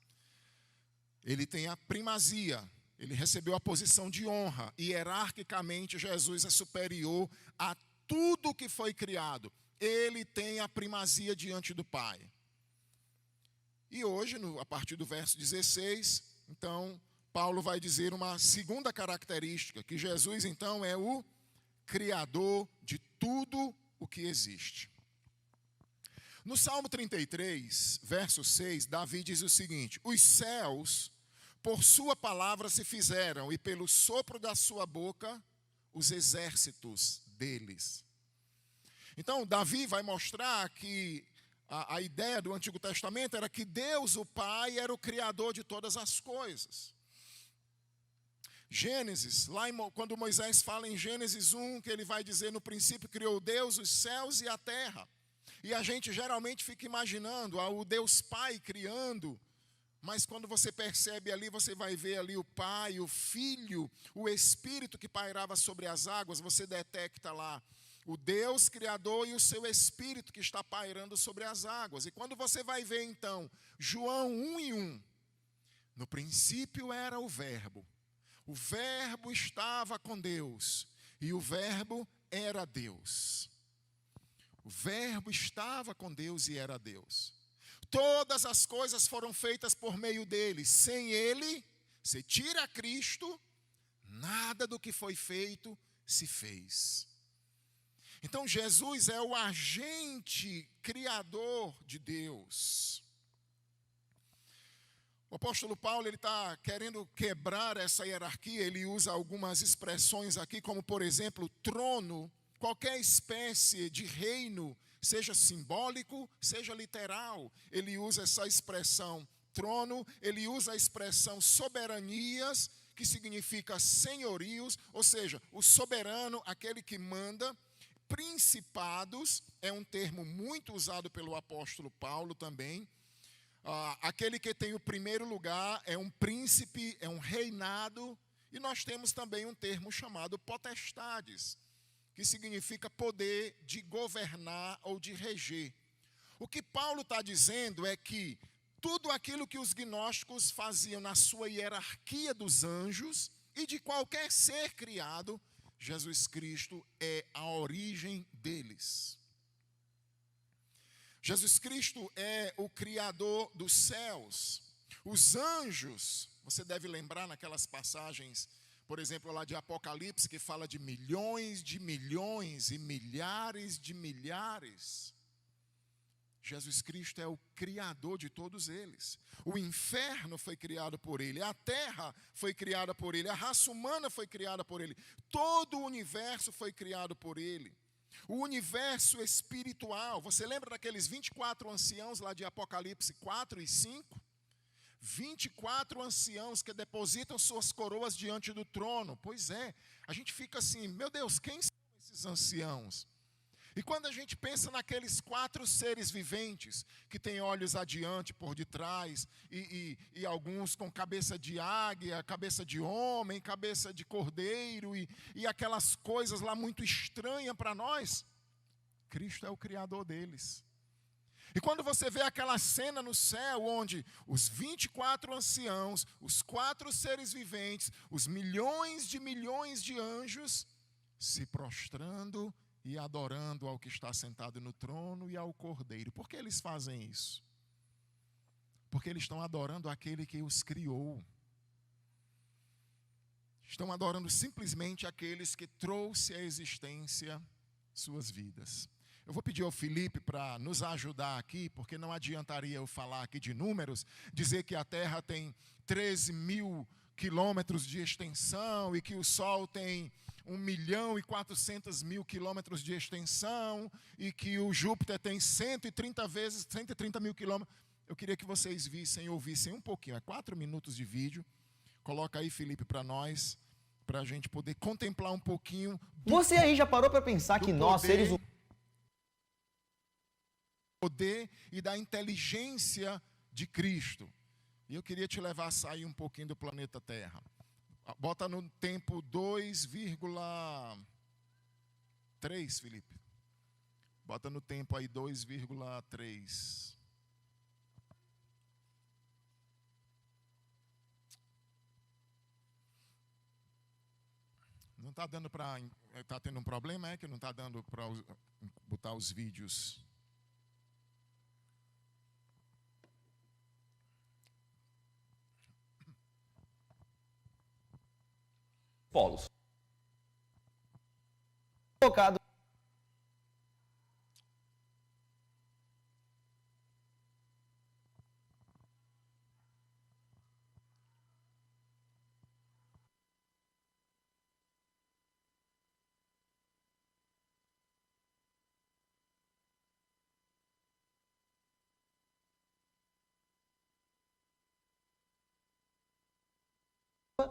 Ele tem a primazia, ele recebeu a posição de honra. Hierarquicamente, Jesus é superior a tudo que foi criado. Ele tem a primazia diante do Pai. E hoje, a partir do verso 16, então, Paulo vai dizer uma segunda característica, que Jesus, então, é o Criador de tudo o que existe. No Salmo 33, verso 6, Davi diz o seguinte: os céus, por sua palavra se fizeram, e pelo sopro da sua boca, os exércitos deles. Então, Davi vai mostrar que a ideia do Antigo Testamento era que Deus, o Pai, era o Criador de todas as coisas. Gênesis, quando Moisés fala em Gênesis 1, que ele vai dizer: no princípio criou Deus os céus e a terra. E a gente geralmente fica imaginando o Deus Pai criando, mas quando você percebe ali, você vai ver ali o Pai, o Filho, o Espírito que pairava sobre as águas, você detecta lá o Deus Criador e o seu Espírito que está pairando sobre as águas. E quando você vai ver então, João 1:1, no princípio era o Verbo estava com Deus, e o Verbo era Deus. O Verbo estava com Deus e era Deus. Todas as coisas foram feitas por meio dele. Sem ele, se tira Cristo, nada do que foi feito se fez. Então Jesus é o agente criador de Deus. O apóstolo Paulo está querendo quebrar essa hierarquia. Ele usa algumas expressões aqui, como por exemplo, trono. Qualquer espécie de reino, seja simbólico, seja literal, ele usa essa expressão trono, ele usa a expressão soberanias, que significa senhorios, ou seja, o soberano, aquele que manda. Principados é um termo muito usado pelo apóstolo Paulo também. Aquele que tem o primeiro lugar é um príncipe, é um reinado. E nós temos também um termo chamado potestades, que significa poder de governar ou de reger. O que Paulo está dizendo é que tudo aquilo que os gnósticos faziam na sua hierarquia dos anjos e de qualquer ser criado, Jesus Cristo é a origem deles. Jesus Cristo é o Criador dos céus. Os anjos, você deve lembrar naquelas passagens, por exemplo, lá de Apocalipse, que fala de milhões e milhares de milhares. Jesus Cristo é o Criador de todos eles. O inferno foi criado por ele, a terra foi criada por ele, a raça humana foi criada por ele, todo o universo foi criado por ele. O universo espiritual, você lembra daqueles 24 anciãos lá de Apocalipse 4 e 5? 24 anciãos que depositam suas coroas diante do trono. Pois é, a gente fica assim, meu Deus, quem são esses anciãos? E quando a gente pensa naqueles 4 seres viventes, que têm olhos adiante, por detrás, e alguns com cabeça de águia, cabeça de homem, cabeça de cordeiro, e aquelas coisas lá muito estranhas para nós, Cristo é o Criador deles. E quando você vê aquela cena no céu, onde os 24 anciãos, os 4 seres viventes, os milhões de anjos, se prostrando e adorando ao que está sentado no trono e ao Cordeiro. Por que eles fazem isso? Porque eles estão adorando aquele que os criou. Estão adorando simplesmente aqueles que trouxe à existência suas vidas. Eu vou pedir ao Felipe para nos ajudar aqui, porque não adiantaria eu falar aqui de números, dizer que a Terra tem 13 mil quilômetros de extensão e que o Sol tem 1.400.000 quilômetros de extensão e que o Júpiter tem 130 mil quilômetros. Eu queria que vocês vissem e ouvissem um pouquinho, é 4 minutos de vídeo. Coloca aí, Felipe, para nós, para a gente poder contemplar um pouquinho. Você aí já parou para pensar que nós, seres humanos, poder e da inteligência de Cristo. E eu queria te levar a sair um pouquinho do planeta Terra. Bota no tempo 2,3, Felipe. Bota no tempo aí 2,3. Não está dando para... Está tendo um problema, é que não está dando para botar os vídeos. Polos. Colocado.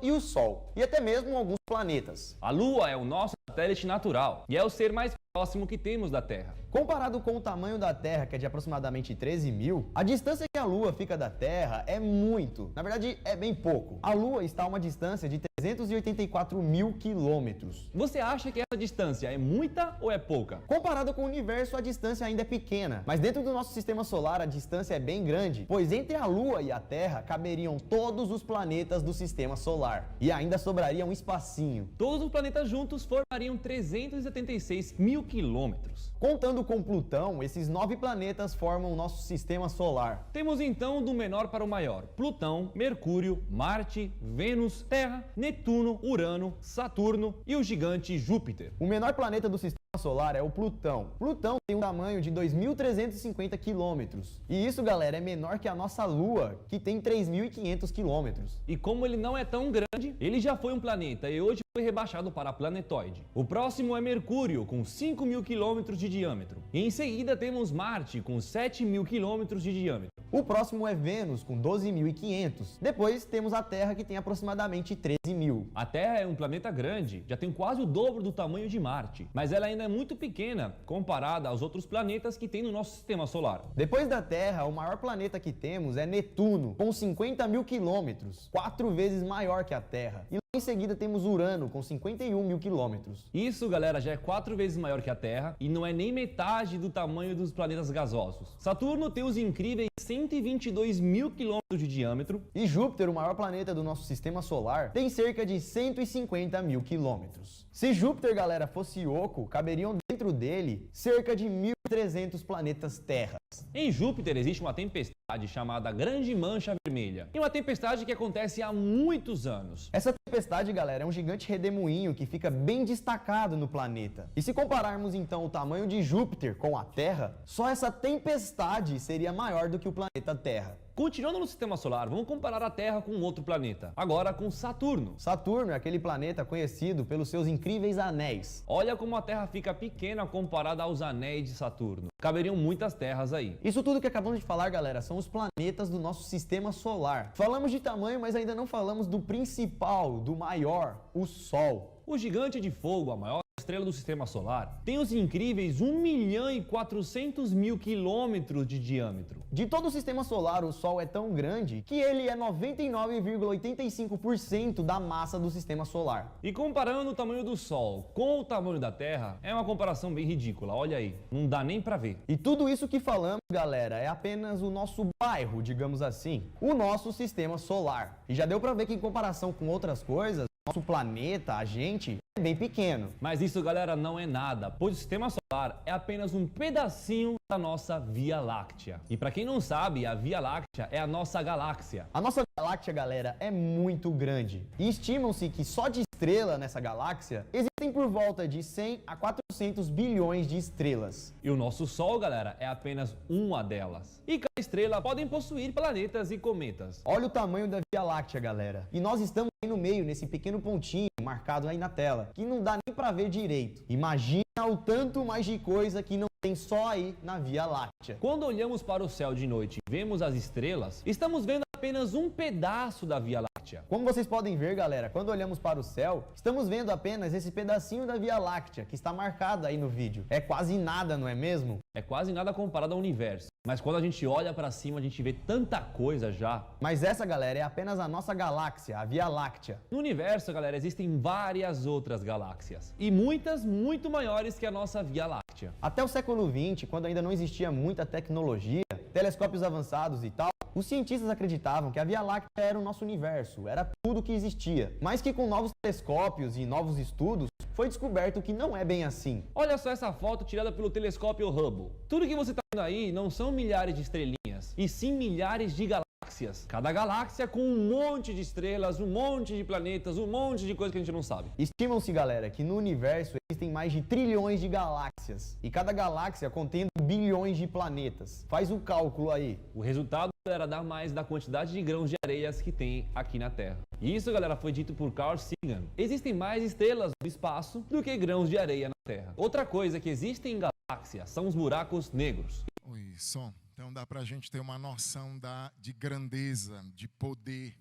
E o Sol, e até mesmo alguns planetas. A Lua é o nosso satélite natural e é o ser mais próximo que temos da Terra. Comparado com o tamanho da Terra, que é de aproximadamente 13 mil, a distância que a Lua fica da Terra é muito. Na verdade, é bem pouco. A Lua está a uma distância de 384 mil quilômetros. Você acha que essa distância é muita ou é pouca? Comparado com o universo, a distância ainda é pequena. Mas dentro do nosso sistema solar, a distância é bem grande, pois entre a Lua e a Terra caberiam todos os planetas do sistema solar. E ainda sobraria um espacinho. Todos os planetas juntos formariam 376 mil quilômetros. Contando com Plutão, esses 9 planetas formam o nosso sistema solar. Temos então do menor para o maior: Plutão, Mercúrio, Marte, Vênus, Terra, Netuno, Urano, Saturno e o gigante Júpiter. O menor planeta do sistema solar é o Plutão. Plutão tem um tamanho de 2.350 quilômetros. E isso, galera, é menor que a nossa Lua, que tem 3.500 quilômetros. E como ele não é tão grande, ele já foi um planeta e hoje foi rebaixado para planetoide. O próximo é Mercúrio, com 5.000 quilômetros de diâmetro. E em seguida temos Marte, com 7.000 quilômetros de diâmetro. O próximo é Vênus, com 12.500. Depois temos a Terra, que tem aproximadamente 13.000. A Terra é um planeta grande, já tem quase o dobro do tamanho de Marte, mas ela ainda é muito pequena comparada aos outros planetas que tem no nosso sistema solar. Depois da Terra, o maior planeta que temos é Netuno, com 50.000 quilômetros, 4 vezes maior que a Terra. E em seguida temos Urano, com 51.000 quilômetros. Isso, galera, já é 4 vezes maior que a Terra e não é nem metade do tamanho dos planetas gasosos. Saturno tem os incríveis 122.000 quilômetros de diâmetro. E Júpiter, o maior planeta do nosso sistema solar, tem cerca de 150.000 quilômetros. Se Júpiter, galera, fosse oco, caberiam dentro dele cerca de 1.300 planetas terras. Em Júpiter existe uma tempestade chamada Grande Mancha Vermelha. E uma tempestade que acontece há muitos anos. Essa tempestade, galera, é um gigante redemoinho que fica bem destacado no planeta. E se compararmos então o tamanho de Júpiter com a Terra, só essa tempestade seria maior do que o planeta Terra. Continuando no sistema solar, vamos comparar a Terra com outro planeta, agora com Saturno. Saturno é aquele planeta conhecido pelos seus incríveis anéis. Olha como a Terra fica pequena comparada aos anéis de Saturno. Caberiam muitas terras aí. Isso tudo que acabamos de falar, galera, são os planetas do nosso sistema solar. Falamos de tamanho, mas ainda não falamos do principal, do maior, o Sol. O gigante de fogo, a maior estrela do sistema solar, tem os incríveis 1.400.000 quilômetros de diâmetro. De todo o sistema solar, o Sol é tão grande que ele é 99,85% da massa do sistema solar. E comparando o tamanho do Sol com o tamanho da Terra, é uma comparação bem ridícula, olha aí, não dá nem pra ver. E tudo isso que falamos, galera, é apenas o nosso bairro, digamos assim, o nosso sistema solar. E já deu pra ver que em comparação com outras coisas, nosso planeta, a gente, é bem pequeno. Mas isso, galera, não é nada, pois o sistema solar é apenas um pedacinho da nossa Via Láctea. E para quem não sabe, a Via Láctea é a nossa galáxia. A nossa galáxia, galera, é muito grande. E estimam-se que só de estrela nessa galáxia existem por volta de 100 a 400 bilhões de estrelas. E o nosso Sol, galera, é apenas uma delas. E cada estrela podem possuir planetas e cometas. Olha o tamanho da Via Láctea, galera. E nós estamos aí no meio, nesse pequeno pontinho marcado aí na tela, que não dá nem pra ver direito. Imagina o tanto mais de coisa que não tem só aí na Via Láctea. Quando olhamos para o céu de noite e vemos as estrelas, estamos vendo apenas um pedaço da Via Láctea. Como vocês podem ver, galera, quando olhamos para o céu, estamos vendo apenas esse pedacinho da Via Láctea, que está marcado aí no vídeo. É quase nada, não é mesmo? É quase nada comparado ao universo. Mas quando a gente olha para cima, a gente vê tanta coisa já. Mas essa, galera, é apenas a nossa galáxia, a Via Láctea. No universo, galera, existem várias outras galáxias. E muitas muito maiores que a nossa Via Láctea. Até o século XX, quando ainda não existia muita tecnologia, telescópios avançados e tal, os cientistas acreditavam que a Via Láctea era o nosso universo, era tudo que existia. Mas que com novos telescópios e novos estudos, foi descoberto que não é bem assim. Olha só essa foto tirada pelo telescópio Hubble. Tudo que você está vendo aí não são milhares de estrelinhas, e sim milhares de galáxias. Cada galáxia com um monte de estrelas, um monte de planetas, um monte de coisa que a gente não sabe. Estimam-se, galera, que no universo existem mais de trilhões de galáxias, e cada galáxia contendo bilhões de planetas. Faz o cálculo aí. O resultado, galera, dá mais da quantidade de grãos de areias que tem aqui na Terra. E isso, galera, foi dito por Carl Sagan. Existem mais estrelas no espaço do que grãos de areia na Terra. Outra coisa que existe em galáxias são os buracos negros. Oi, som. Então dá para a gente ter uma noção de grandeza, de poder.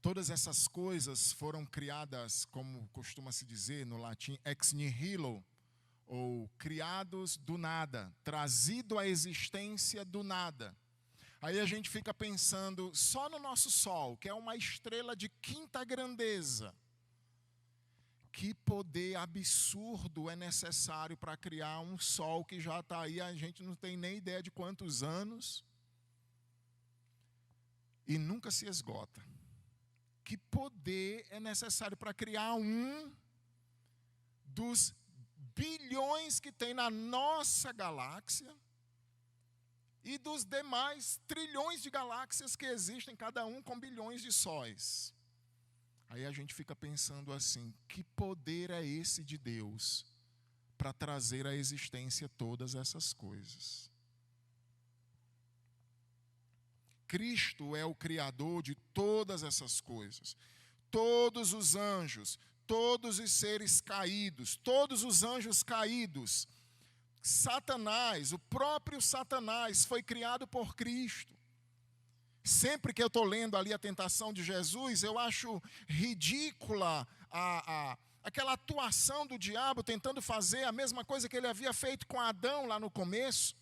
Todas essas coisas foram criadas, como costuma se dizer no latim, ex nihilo, ou criados do nada, trazido à existência do nada. Aí a gente fica pensando só no nosso Sol, que é uma estrela de quinta grandeza. Que poder absurdo é necessário para criar um Sol que já está aí, a gente não tem nem ideia de quantos anos e nunca se esgota. Que poder é necessário para criar um dos bilhões que tem na nossa galáxia e dos demais trilhões de galáxias que existem, cada um com bilhões de sóis. Aí a gente fica pensando assim, que poder é esse de Deus para trazer à existência todas essas coisas? Cristo é o Criador de todas essas coisas. Todos os anjos, todos os seres caídos, todos os anjos caídos, Satanás, o próprio Satanás foi criado por Cristo. Sempre que eu estou lendo ali a tentação de Jesus, eu acho ridícula aquela atuação do diabo tentando fazer a mesma coisa que ele havia feito com Adão lá no começo,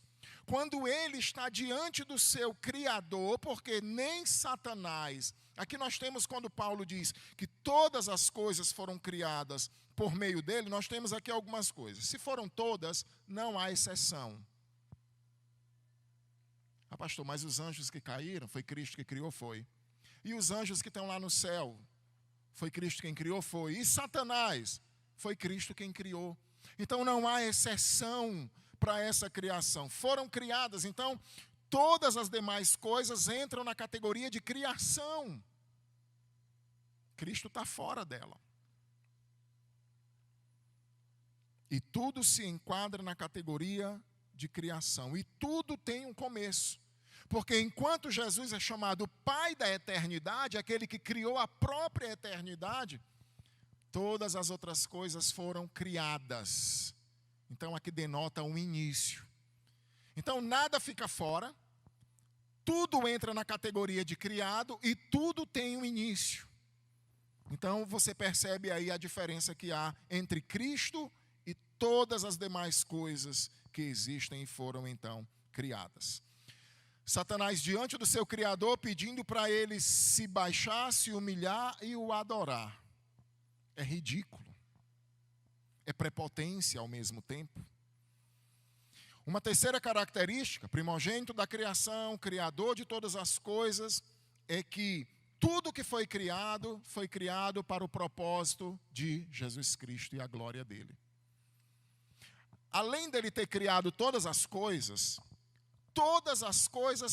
quando ele está diante do seu Criador, porque nem Satanás, aqui nós temos quando Paulo diz que todas as coisas foram criadas por meio dele, nós temos aqui algumas coisas. Se foram todas, não há exceção. Ah, pastor, mas os anjos que caíram, foi Cristo que criou? Foi. E os anjos que estão lá no céu, foi Cristo quem criou? Foi. E Satanás, foi Cristo quem criou. Então não há exceção para essa criação. Foram criadas, então todas as demais coisas entram na categoria de criação. Cristo está fora dela. E tudo se enquadra na categoria de criação. E tudo tem um começo. Porque enquanto Jesus é chamado Pai da eternidade, aquele que criou a própria eternidade, todas as outras coisas foram criadas. Então aqui denota um início. Então nada fica fora, tudo entra na categoria de criado e tudo tem um início. Então você percebe aí a diferença que há entre Cristo e todas as demais coisas que existem e foram então criadas. Satanás diante do seu Criador pedindo para ele se baixar, se humilhar e o adorar. É ridículo. É prepotência ao mesmo tempo. Uma terceira característica, primogênito da criação, criador de todas as coisas, é que tudo que foi criado para o propósito de Jesus Cristo e a glória dele. Além dele ter criado todas as coisas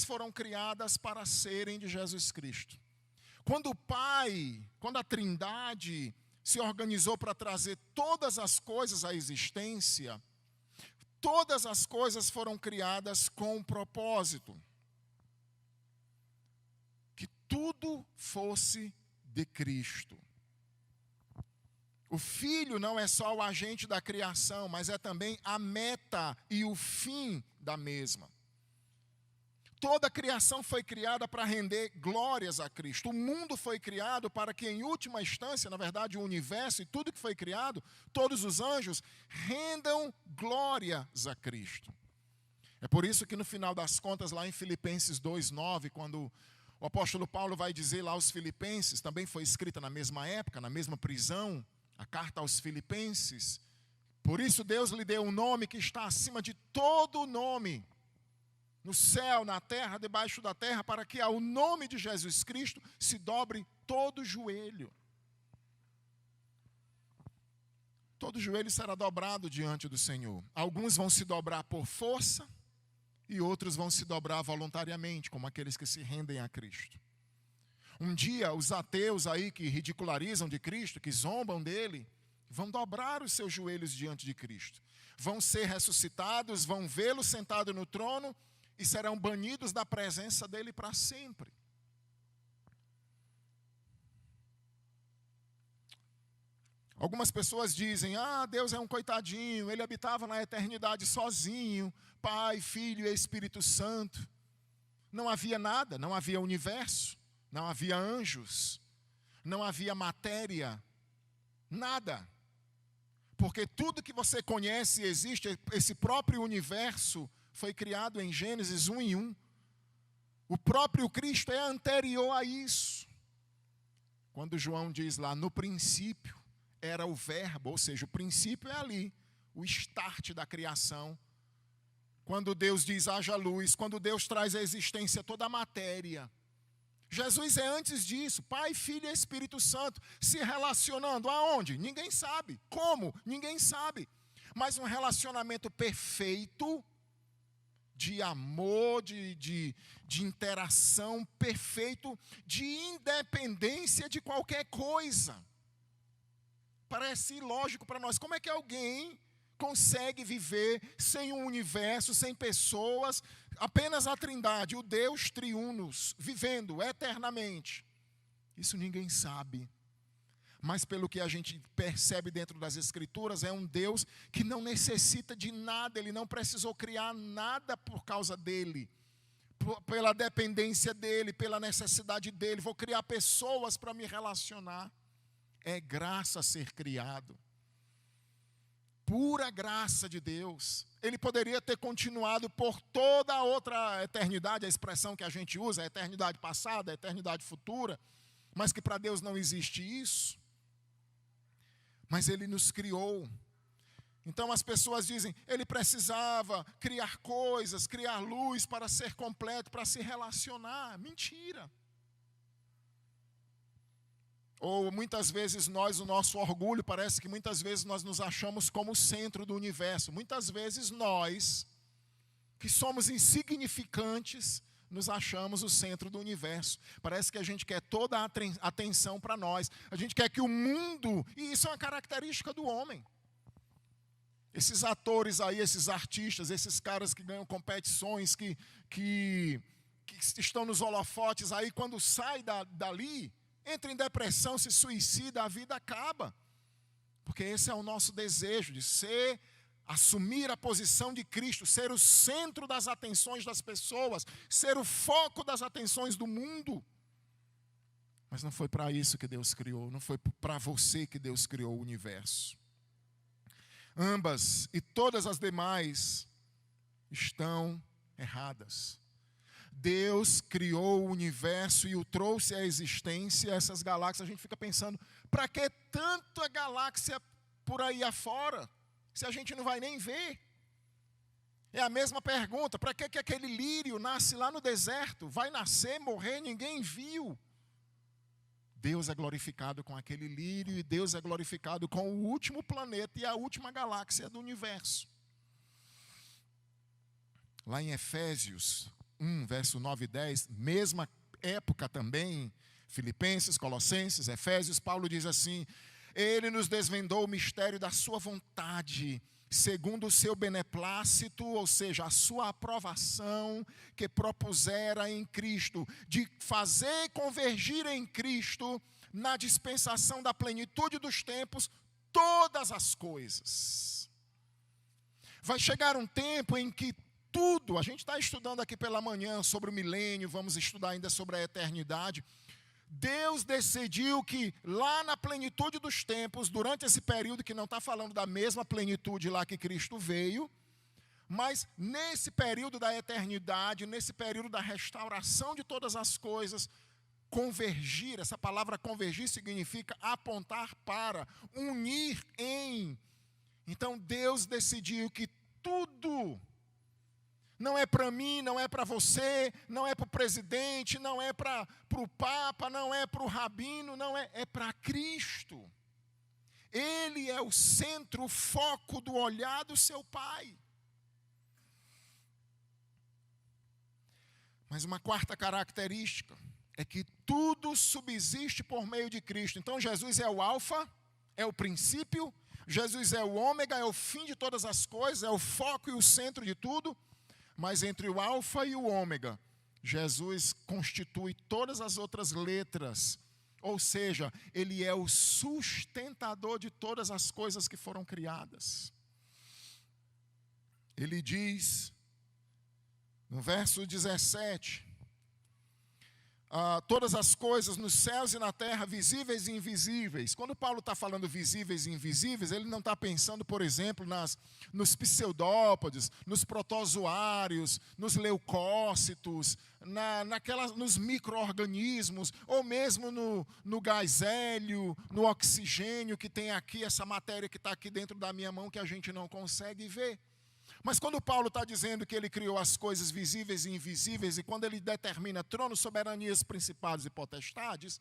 foram criadas para serem de Jesus Cristo. Quando o Pai, quando a Trindade se organizou para trazer todas as coisas à existência, todas as coisas foram criadas com um propósito. Que tudo fosse de Cristo. O Filho não é só o agente da criação, mas é também a meta e o fim da mesma. Toda a criação foi criada para render glórias a Cristo. O mundo foi criado para que, em última instância, na verdade, o universo e tudo que foi criado, todos os anjos, rendam glórias a Cristo. É por isso que, no final das contas, lá em Filipenses 2:9, quando o apóstolo Paulo vai dizer lá aos Filipenses, também foi escrita na mesma época, na mesma prisão, a carta aos Filipenses. Por isso Deus lhe deu um nome que está acima de todo nome, no céu, na terra, debaixo da terra, para que ao nome de Jesus Cristo se dobre todo joelho. Todo joelho será dobrado diante do Senhor. Alguns vão se dobrar por força e outros vão se dobrar voluntariamente, como aqueles que se rendem a Cristo. Um dia, os ateus aí que ridicularizam de Cristo, que zombam dele, vão dobrar os seus joelhos diante de Cristo. Vão ser ressuscitados, vão vê-lo sentado no trono e serão banidos da presença dele para sempre. Algumas pessoas dizem, Deus é um coitadinho, ele habitava na eternidade sozinho, Pai, Filho e Espírito Santo. Não havia nada, não havia universo, não havia anjos, não havia matéria, nada. Porque tudo que você conhece e existe, esse próprio universo, foi criado em Gênesis 1:1. O próprio Cristo é anterior a isso. Quando João diz lá, no princípio era o verbo, ou seja, o princípio é ali, o start da criação. Quando Deus diz haja luz, quando Deus traz à existência toda a matéria. Jesus é antes disso, Pai, Filho e Espírito Santo, se relacionando aonde? Ninguém sabe. Como? Ninguém sabe. Mas um relacionamento perfeito, de amor, de interação perfeito, de independência de qualquer coisa. Parece ilógico para nós. Como é que alguém consegue viver sem um universo, sem pessoas, apenas a Trindade, o Deus triunos, vivendo eternamente? Isso ninguém sabe. Mas pelo que a gente percebe dentro das Escrituras, é um Deus que não necessita de nada, Ele não precisou criar nada por causa dEle, pela dependência dEle, pela necessidade dEle. Vou criar pessoas para me relacionar. É graça ser criado. Pura graça de Deus. Ele poderia ter continuado por toda a outra eternidade, a expressão que a gente usa, a eternidade passada, a eternidade futura, mas que para Deus não existe isso. Mas Ele nos criou. Então as pessoas dizem, Ele precisava criar coisas, criar luz para ser completo, para se relacionar. Mentira. Ou muitas vezes nós, o nosso orgulho, parece que muitas vezes nós nos achamos como o centro do universo. Muitas vezes nós, que somos insignificantes, nos achamos o centro do universo. Parece que a gente quer toda a atenção para nós. A gente quer que o mundo, e isso é uma característica do homem. Esses atores aí, esses artistas, esses caras que ganham competições, que estão nos holofotes aí, quando sai dali, entra em depressão, se suicida, a vida acaba. Porque esse é o nosso desejo, de assumir a posição de Cristo, ser o centro das atenções das pessoas, ser o foco das atenções do mundo. Mas não foi para isso que Deus criou, não foi para você que Deus criou o universo. Ambas e todas as demais estão erradas. Deus criou o universo e o trouxe à existência, essas galáxias. A gente fica pensando, para que tanta galáxia por aí afora, se a gente não vai nem ver? É a mesma pergunta, para que aquele lírio nasce lá no deserto? Vai nascer, morrer, ninguém viu. Deus é glorificado com aquele lírio e Deus é glorificado com o último planeta e a última galáxia do universo. Lá em Efésios 1, verso 9 e 10, mesma época também, Filipenses, Colossenses, Efésios, Paulo diz assim: Ele nos desvendou o mistério da sua vontade, segundo o seu beneplácito, ou seja, a sua aprovação que propusera em Cristo, de fazer convergir em Cristo, na dispensação da plenitude dos tempos, todas as coisas. Vai chegar um tempo em que tudo, a gente está estudando aqui pela manhã sobre o milênio, vamos estudar ainda sobre a eternidade. Deus decidiu que lá na plenitude dos tempos, durante esse período que não está falando da mesma plenitude lá que Cristo veio, mas nesse período da eternidade, nesse período da restauração de todas as coisas, convergir, essa palavra convergir significa apontar para, unir em. Então Deus decidiu que tudo não é para mim, não é para você, não é para o presidente, não é para o Papa, não é para o Rabino, não é, é para Cristo. Ele é o centro, o foco do olhar do seu Pai. Mas uma quarta característica é que tudo subsiste por meio de Cristo. Então Jesus é o alfa, é o princípio, Jesus é o ômega, é o fim de todas as coisas, é o foco e o centro de tudo. Mas entre o alfa e o ômega, Jesus constitui todas as outras letras. Ou seja, ele é o sustentador de todas as coisas que foram criadas. Ele diz, no verso 17, todas as coisas nos céus e na terra, visíveis e invisíveis. Quando Paulo está falando visíveis e invisíveis, ele não está pensando, por exemplo, nos pseudópodes, nos protozoários, nos leucócitos, nos micro-organismos, ou mesmo no gás hélio, no oxigênio que tem aqui, essa matéria que está aqui dentro da minha mão que a gente não consegue ver. Mas quando Paulo está dizendo que ele criou as coisas visíveis e invisíveis, e quando ele determina tronos, soberanias, principados e potestades,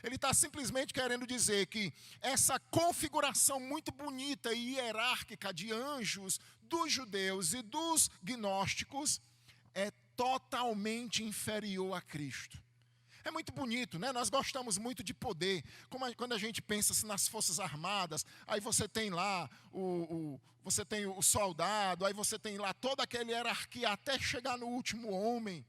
ele está simplesmente querendo dizer que essa configuração muito bonita e hierárquica de anjos dos judeus e dos gnósticos é totalmente inferior a Cristo. É muito bonito, né? Nós gostamos muito de poder. Quando a gente pensa assim, nas Forças Armadas, aí você tem lá você tem o soldado, aí você tem lá toda aquela hierarquia até chegar no último homem.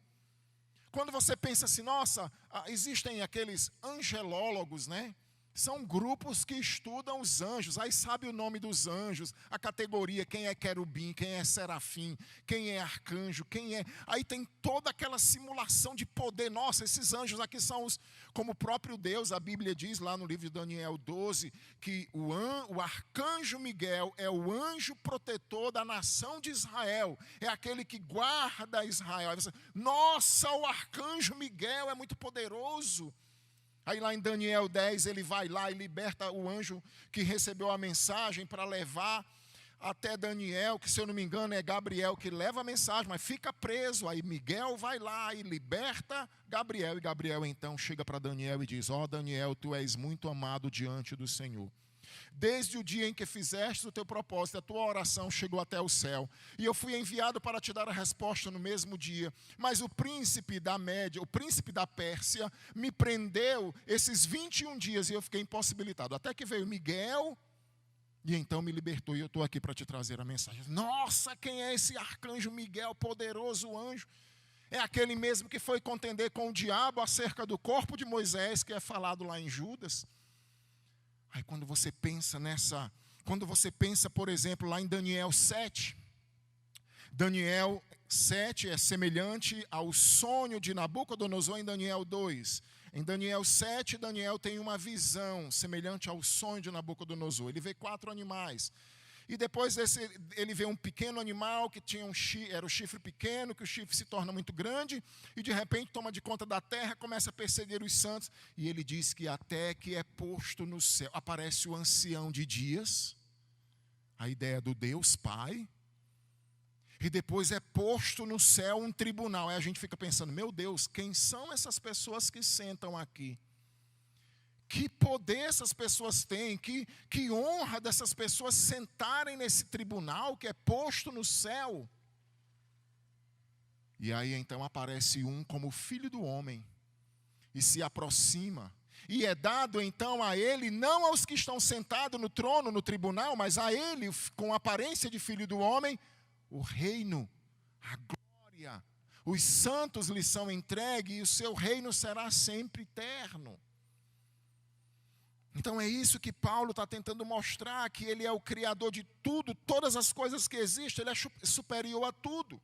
Quando você pensa assim, nossa, existem aqueles angelólogos, né? São grupos que estudam os anjos, aí sabe o nome dos anjos, a categoria, quem é querubim, quem é serafim, quem é arcanjo, quem é... Aí tem toda aquela simulação de poder. Nossa, esses anjos aqui são os... Como o próprio Deus, a Bíblia diz lá no livro de Daniel 12, que o arcanjo Miguel é o anjo protetor da nação de Israel, é aquele que guarda Israel. Aí você, nossa, o arcanjo Miguel é muito poderoso. Aí lá em Daniel 10, ele vai lá e liberta o anjo que recebeu a mensagem para levar até Daniel, que se eu não me engano é Gabriel que leva a mensagem, mas fica preso. Aí Miguel vai lá e liberta Gabriel, e Gabriel então chega para Daniel e diz, ó Daniel, tu és muito amado diante do Senhor. Desde o dia em que fizeste o teu propósito, a tua oração chegou até o céu. E eu fui enviado para te dar a resposta no mesmo dia. Mas o príncipe da Média, o príncipe da Pérsia, me prendeu esses 21 dias e eu fiquei impossibilitado. Até que veio Miguel e então me libertou. E eu estou aqui para te trazer a mensagem. Nossa, quem é esse arcanjo Miguel, poderoso anjo? É aquele mesmo que foi contender com o diabo acerca do corpo de Moisés, que é falado lá em Judas. Aí quando você pensa por exemplo, lá em Daniel 7, Daniel 7 é semelhante ao sonho de Nabucodonosor em Daniel 2. Em Daniel 7, Daniel tem uma visão semelhante ao sonho de Nabucodonosor. Ele vê 4 animais. E depois ele vê um pequeno animal que tinha era o chifre pequeno, que o chifre se torna muito grande, e de repente toma de conta da terra, começa a perseguir os santos. E ele diz que até que é posto no céu, aparece o ancião de dias, a ideia do Deus Pai, e depois é posto no céu um tribunal. Aí a gente fica pensando, meu Deus, quem são essas pessoas que sentam aqui? Que poder essas pessoas têm, que honra dessas pessoas sentarem nesse tribunal que é posto no céu. E aí então aparece um como filho do homem e se aproxima. E é dado então a ele, não aos que estão sentados no trono, no tribunal, mas a ele, com aparência de filho do homem, o reino, a glória. Os santos lhe são entregues e o seu reino será sempre eterno. Então é isso que Paulo está tentando mostrar, que ele é o criador de tudo, todas as coisas que existem, ele é superior a tudo.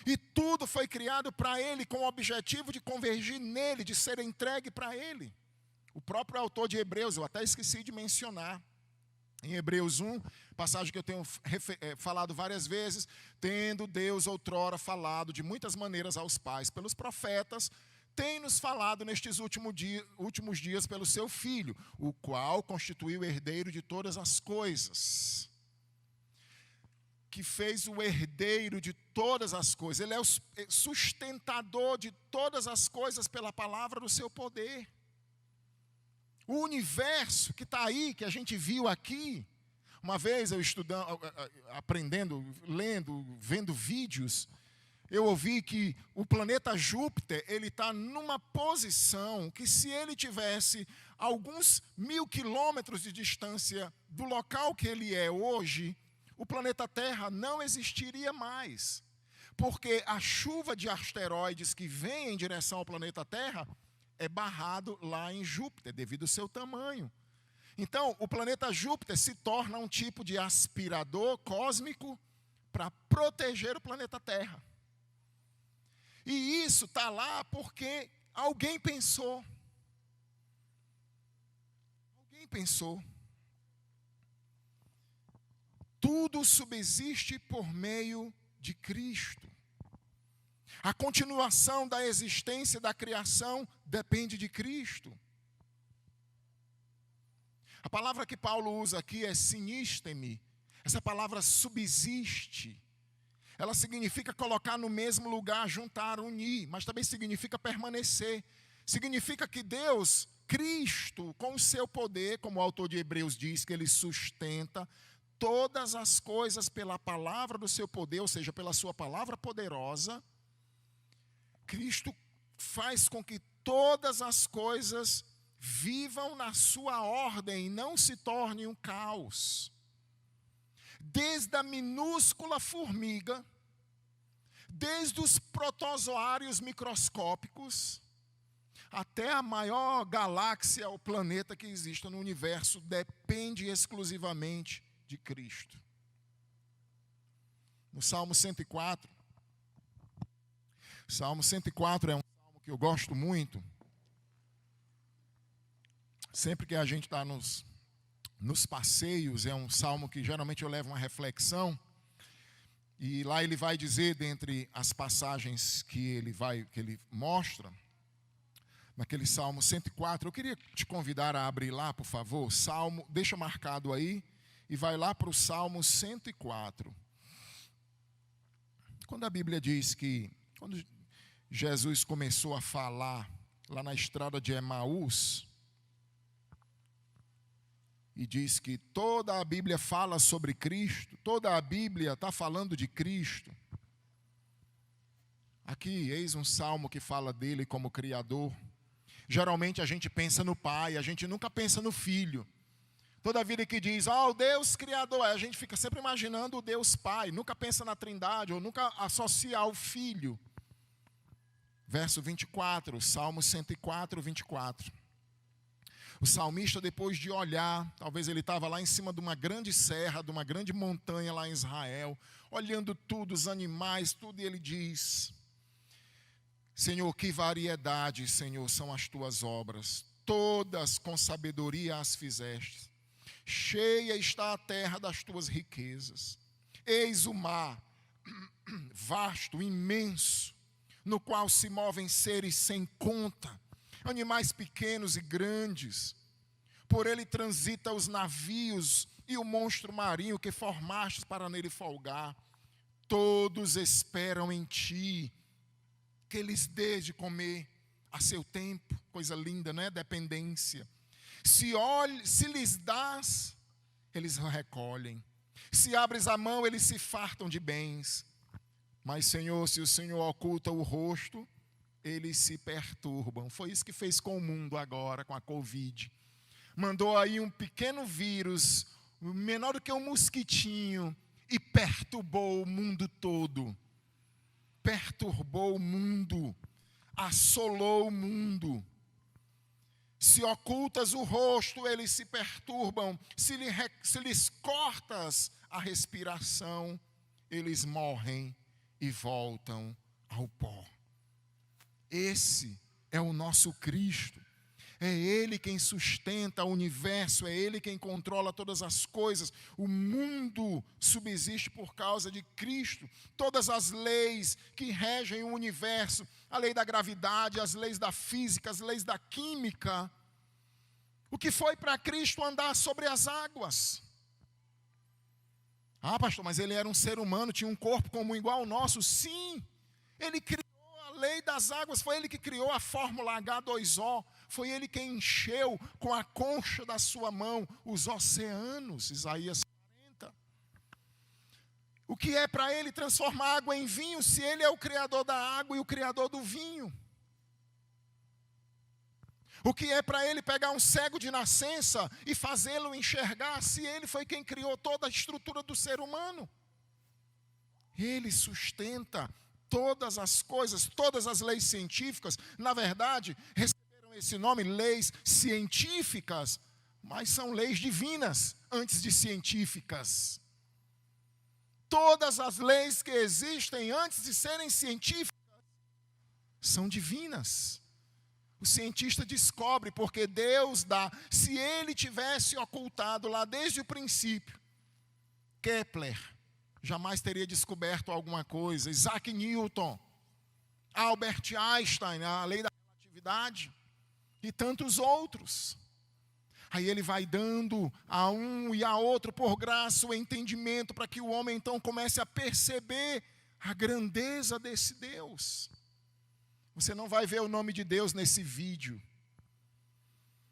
E tudo foi criado para ele com o objetivo de convergir nele, de ser entregue para ele. O próprio autor de Hebreus, eu até esqueci de mencionar, em Hebreus 1, passagem que eu tenho falado várias vezes, tendo Deus outrora falado de muitas maneiras aos pais pelos profetas, tem nos falado nestes últimos dias pelo seu Filho, o qual constituiu o herdeiro de todas as coisas. Que fez o herdeiro de todas as coisas. Ele é o sustentador de todas as coisas pela palavra do seu poder. O universo que está aí, que a gente viu aqui, uma vez eu estudando, aprendendo, lendo, vendo vídeos, eu ouvi que o planeta Júpiter, ele está numa posição que, se ele tivesse alguns 1000 quilômetros de distância do local que ele é hoje, o planeta Terra não existiria mais. Porque a chuva de asteroides que vem em direção ao planeta Terra é barrado lá em Júpiter, devido ao seu tamanho. Então, o planeta Júpiter se torna um tipo de aspirador cósmico para proteger o planeta Terra. E isso está lá porque alguém pensou. Alguém pensou. Tudo subsiste por meio de Cristo. A continuação da existência da criação depende de Cristo. A palavra que Paulo usa aqui é sinisteme. Essa palavra subsiste. Ela significa colocar no mesmo lugar, juntar, unir, mas também significa permanecer. Significa que Deus, Cristo, com o seu poder, como o autor de Hebreus diz, que ele sustenta todas as coisas pela palavra do seu poder, ou seja, pela sua palavra poderosa. Cristo faz com que todas as coisas vivam na sua ordem e não se tornem um caos. Desde a minúscula formiga, desde os protozoários microscópicos, até a maior galáxia ou planeta que exista no universo, depende exclusivamente de Cristo. No Salmo 104, Salmo 104 é um salmo que eu gosto muito. Sempre que a gente está nos passeios, é um salmo que geralmente eu levo uma reflexão. E lá ele vai dizer, dentre as passagens que ele mostra, naquele Salmo 104, eu queria te convidar a abrir lá, por favor, Salmo, deixa marcado aí, e vai lá para o Salmo 104. Quando a Bíblia diz que, quando Jesus começou a falar lá na estrada de Emaús, e diz que toda a Bíblia fala sobre Cristo, toda a Bíblia está falando de Cristo. Aqui, eis um salmo que fala dele como Criador. Geralmente a gente pensa no Pai, a gente nunca pensa no Filho. Toda vida que diz, o Deus Criador, a gente fica sempre imaginando o Deus Pai, nunca pensa na Trindade, ou nunca associa ao Filho. Verso 24, Salmo 104, 24. O salmista, depois de olhar, talvez ele estava lá em cima de uma grande serra, de uma grande montanha lá em Israel, olhando tudo, os animais, tudo, e ele diz, Senhor, que variedade, Senhor, são as tuas obras, todas com sabedoria as fizeste. Cheia está a terra das tuas riquezas. Eis o mar, vasto, imenso, no qual se movem seres sem conta, animais pequenos e grandes. Por ele transita os navios e o monstro marinho que formastes para nele folgar. Todos esperam em ti, que lhes dês de comer a seu tempo. Coisa linda, não é? Dependência. Se lhes dás, eles recolhem. Se abres a mão, eles se fartam de bens. Mas, Senhor, se o Senhor oculta o rosto, eles se perturbam. Foi isso que fez com o mundo agora, com a Covid. Mandou aí um pequeno vírus, menor do que um mosquitinho, e perturbou o mundo todo. Perturbou o mundo, assolou o mundo. Se ocultas o rosto, eles se perturbam. Se lhes cortas a respiração, eles morrem e voltam ao pó. Esse é o nosso Cristo. É Ele quem sustenta o universo, é Ele quem controla todas as coisas. O mundo subsiste por causa de Cristo. Todas as leis que regem o universo, a lei da gravidade, as leis da física, as leis da química. O que foi para Cristo andar sobre as águas? Ah, pastor, mas ele era um ser humano, tinha um corpo comum igual ao nosso. Sim, ele criou a lei das águas, foi ele que criou a fórmula H2O. Foi ele quem encheu com a concha da sua mão os oceanos, Isaías 40. O que é para ele transformar água em vinho, se ele é o criador da água e o criador do vinho? O que é para ele pegar um cego de nascença e fazê-lo enxergar, se ele foi quem criou toda a estrutura do ser humano? Ele sustenta todas as coisas, todas as leis científicas. Na verdade, esse nome, leis científicas, mas são leis divinas antes de científicas. Todas as leis que existem antes de serem científicas são divinas. O cientista descobre porque Deus dá. Se ele tivesse ocultado lá desde o princípio, Kepler jamais teria descoberto alguma coisa. Isaac Newton, Albert Einstein, a lei da relatividade. E tantos outros. Aí ele vai dando a um e a outro por graça o entendimento para que o homem então comece a perceber a grandeza desse Deus. Você não vai ver o nome de Deus nesse vídeo.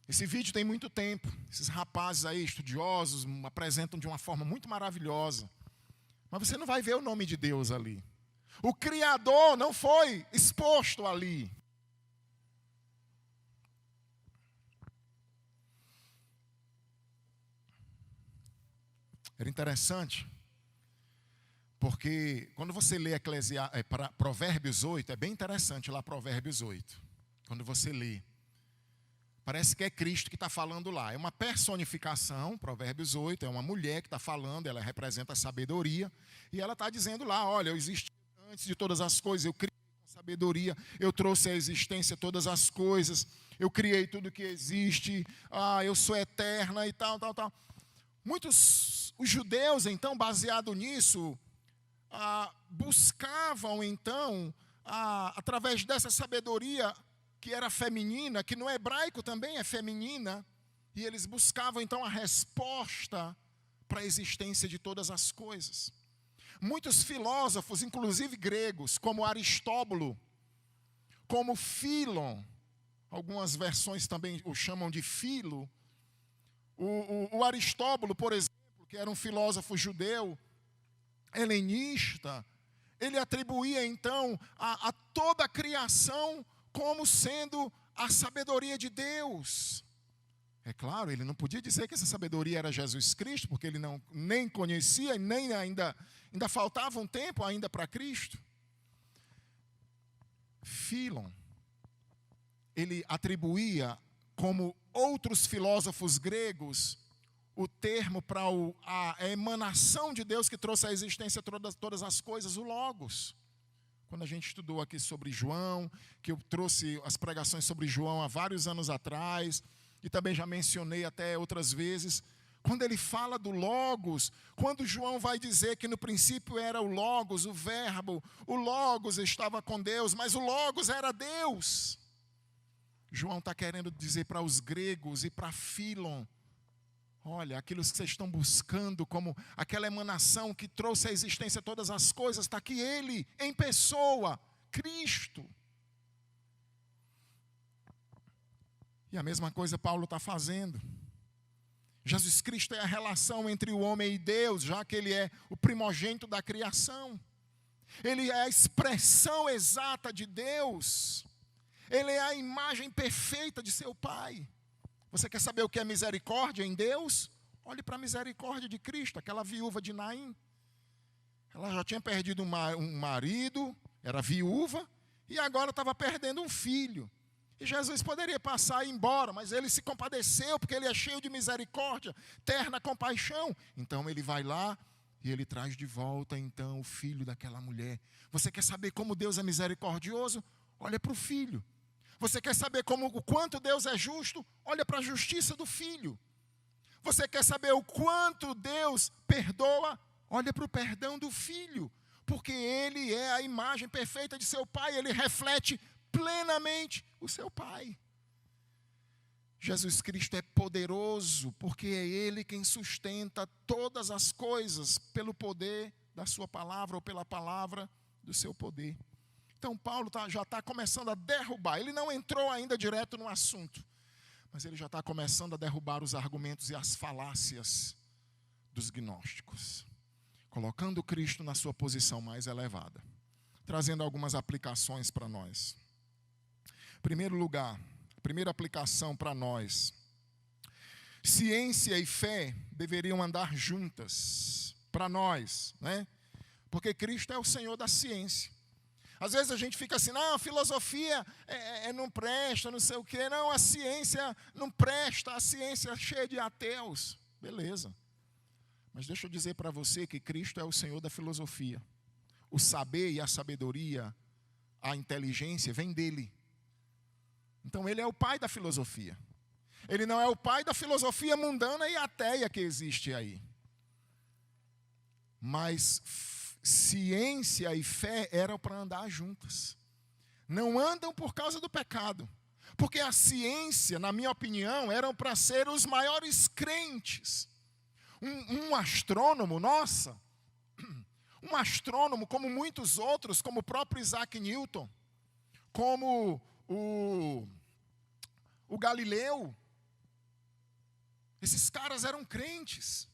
Esse vídeo tem muito tempo. Esses rapazes aí, estudiosos, apresentam de uma forma muito maravilhosa. Mas você não vai ver o nome de Deus ali. O Criador não foi exposto ali. Era interessante, porque quando você lê Provérbios 8, é bem interessante lá Provérbios 8. Quando você lê, parece que é Cristo que está falando lá. É uma personificação, Provérbios 8, é uma mulher que está falando, ela representa a sabedoria. E ela está dizendo lá, olha, eu existi antes de todas as coisas, eu criei com sabedoria, eu trouxe à existência todas as coisas, eu criei tudo que existe, eu sou eterna e tal. Os judeus, então, baseado nisso, buscavam, então, através dessa sabedoria que era feminina, que no hebraico também é feminina, e eles buscavam, então, a resposta para a existência de todas as coisas. Muitos filósofos, inclusive gregos, como Aristóbulo, como Filon, algumas versões também o chamam de Filo, o Aristóbulo, por exemplo, que era um filósofo judeu, helenista, ele atribuía então a toda a criação como sendo a sabedoria de Deus. É claro, ele não podia dizer que essa sabedoria era Jesus Cristo, porque ele nem conhecia, nem ainda faltava um tempo ainda para Cristo. Filon, ele atribuía, como outros filósofos gregos, o termo para a emanação de Deus que trouxe à existência todas as coisas, o Logos. Quando a gente estudou aqui sobre João, que eu trouxe as pregações sobre João há vários anos atrás, e também já mencionei até outras vezes, quando ele fala do Logos, quando João vai dizer que no princípio era o Logos, o verbo, o Logos estava com Deus, mas o Logos era Deus. João está querendo dizer para os gregos e para Filon, olha, aquilo que vocês estão buscando como aquela emanação que trouxe à existência todas as coisas, está aqui ele, em pessoa, Cristo. E a mesma coisa Paulo está fazendo. Jesus Cristo é a relação entre o homem e Deus, já que ele é o primogênito da criação. Ele é a expressão exata de Deus. Ele é a imagem perfeita de seu Pai. Você quer saber o que é misericórdia em Deus? Olhe para a misericórdia de Cristo, aquela viúva de Naim. Ela já tinha perdido um marido, era viúva, e agora estava perdendo um filho. E Jesus poderia passar e ir embora, mas ele se compadeceu, porque ele é cheio de misericórdia, terna compaixão. Então ele vai lá e ele traz de volta, então, o filho daquela mulher. Você quer saber como Deus é misericordioso? Olha para o filho. Você quer saber o quanto Deus é justo? Olha para a justiça do filho. Você quer saber o quanto Deus perdoa? Olha para o perdão do filho. Porque ele é a imagem perfeita de seu pai, ele reflete plenamente o seu pai. Jesus Cristo é poderoso, porque é ele quem sustenta todas as coisas pelo poder da sua palavra ou pela palavra do seu poder. Então Paulo já está começando a derrubar, ele não entrou ainda direto no assunto, mas ele já está começando a derrubar os argumentos e as falácias dos gnósticos, colocando Cristo na sua posição mais elevada, trazendo algumas aplicações para nós. Em primeiro lugar, a primeira aplicação para nós: ciência e fé deveriam andar juntas, para nós, né? Porque Cristo é o Senhor da ciência. Às vezes a gente fica assim, não, a filosofia não presta, não sei o quê. Não, a ciência não presta, a ciência é cheia de ateus. Beleza. Mas deixa eu dizer para você que Cristo é o Senhor da filosofia. O saber e a sabedoria, a inteligência, vem dele. Então ele é o pai da filosofia. Ele não é o pai da filosofia mundana e ateia que existe aí. Mas ciência e fé eram para andar juntas. Não andam por causa do pecado. Porque a ciência, na minha opinião, eram para ser os maiores crentes. Um astrônomo, um astrônomo como muitos outros, como o próprio Isaac Newton, como o Galileu, esses caras eram crentes.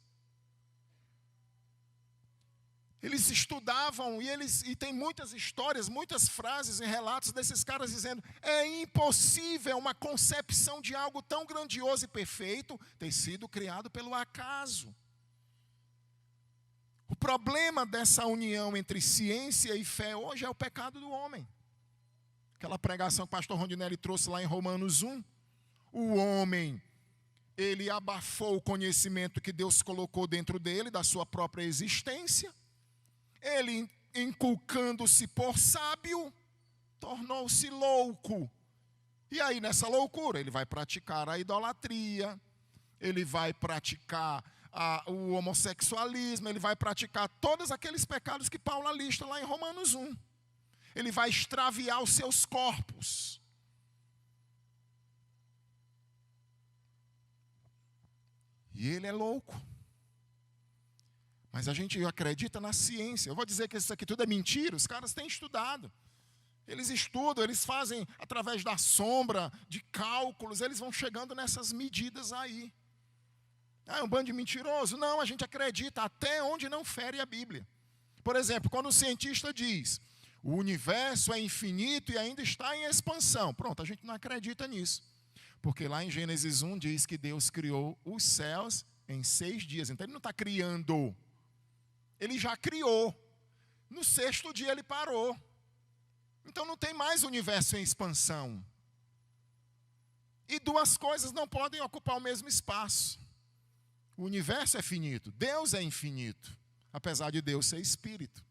Eles estudavam e tem muitas histórias, muitas frases e relatos desses caras dizendo: é impossível uma concepção de algo tão grandioso e perfeito ter sido criado pelo acaso. O problema dessa união entre ciência e fé hoje é o pecado do homem. Aquela pregação que o pastor Rondinelli trouxe lá em Romanos 1. O homem, ele abafou o conhecimento que Deus colocou dentro dele, da sua própria existência. Ele, inculcando-se por sábio, tornou-se louco. E aí, nessa loucura, ele vai praticar a idolatria, ele vai praticar o homossexualismo, ele vai praticar todos aqueles pecados que Paulo alista lá em Romanos 1. Ele vai extraviar os seus corpos. E ele é louco. Mas a gente acredita na ciência. Eu vou dizer que isso aqui tudo é mentira. Os caras têm estudado. Eles estudam, eles fazem através da sombra, de cálculos, eles vão chegando nessas medidas aí. É um bando de mentiroso? Não, a gente acredita até onde não fere a Bíblia. Por exemplo, quando o cientista diz: o universo é infinito e ainda está em expansão. Pronto, a gente não acredita nisso. Porque lá em Gênesis 1 diz que Deus criou os céus em 6 dias. Então ele não está criando. Ele já criou. No 6º dia ele parou. Então não tem mais universo em expansão. E duas coisas não podem ocupar o mesmo espaço. O universo é finito, Deus é infinito, apesar de Deus ser espírito.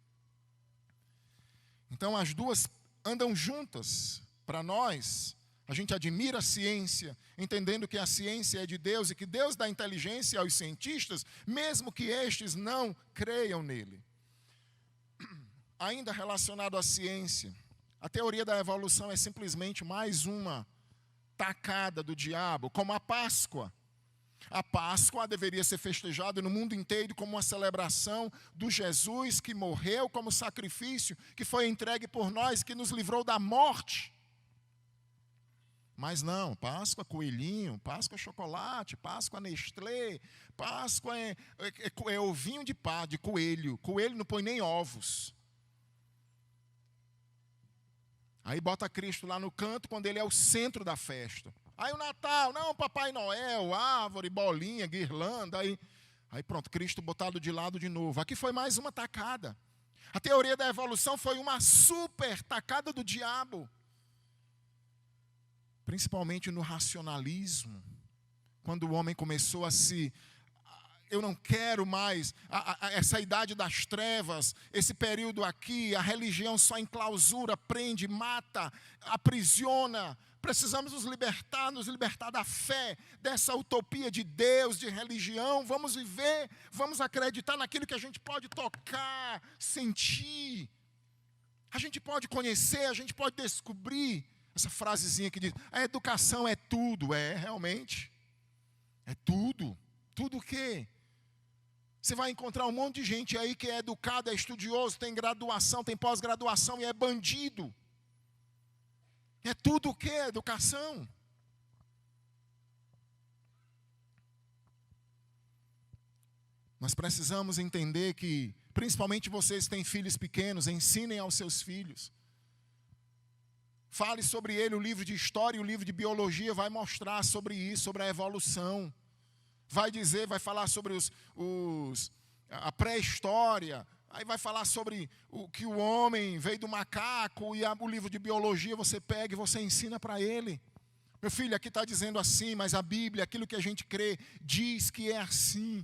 Então as duas andam juntas. Para nós, a gente admira a ciência, entendendo que a ciência é de Deus e que Deus dá inteligência aos cientistas, mesmo que estes não creiam nele. Ainda relacionado à ciência, a teoria da evolução é simplesmente mais uma tacada do diabo, como a Páscoa. A Páscoa deveria ser festejada no mundo inteiro como uma celebração do Jesus que morreu como sacrifício, que foi entregue por nós, que nos livrou da morte. Mas não, Páscoa coelhinho, Páscoa chocolate, Páscoa Nestlé, Páscoa é ovinho de coelho. Coelho não põe nem ovos. Aí bota Cristo lá no canto quando ele é o centro da festa. Aí o Natal, não, Papai Noel, árvore, bolinha, guirlanda, aí pronto, Cristo botado de lado de novo. Aqui foi mais uma tacada. A teoria da evolução foi uma super tacada do diabo. principalmente no racionalismo, quando o homem começou a eu não quero mais essa idade das trevas, esse período aqui, a religião só enclausura, prende, mata, aprisiona. Precisamos nos libertar da fé, dessa utopia de Deus, de religião. Vamos viver, vamos acreditar naquilo que a gente pode tocar, sentir. A gente pode conhecer, a gente pode descobrir. Essa frasezinha que diz, a educação é tudo. É, realmente. É tudo. Tudo o quê? Você vai encontrar um monte de gente aí que é educado, é estudioso, tem graduação, tem pós-graduação e é bandido. É tudo o quê? Educação. Nós precisamos entender que, principalmente vocês que têm filhos pequenos, ensinem aos seus filhos. Fale sobre ele, o livro de história e o livro de biologia vai mostrar sobre isso, sobre a evolução. Vai falar sobre a pré-história, aí vai falar sobre o que o homem veio do macaco, e o livro de biologia você pega e você ensina para ele. Meu filho, aqui está dizendo assim, mas a Bíblia, aquilo que a gente crê, diz que é assim.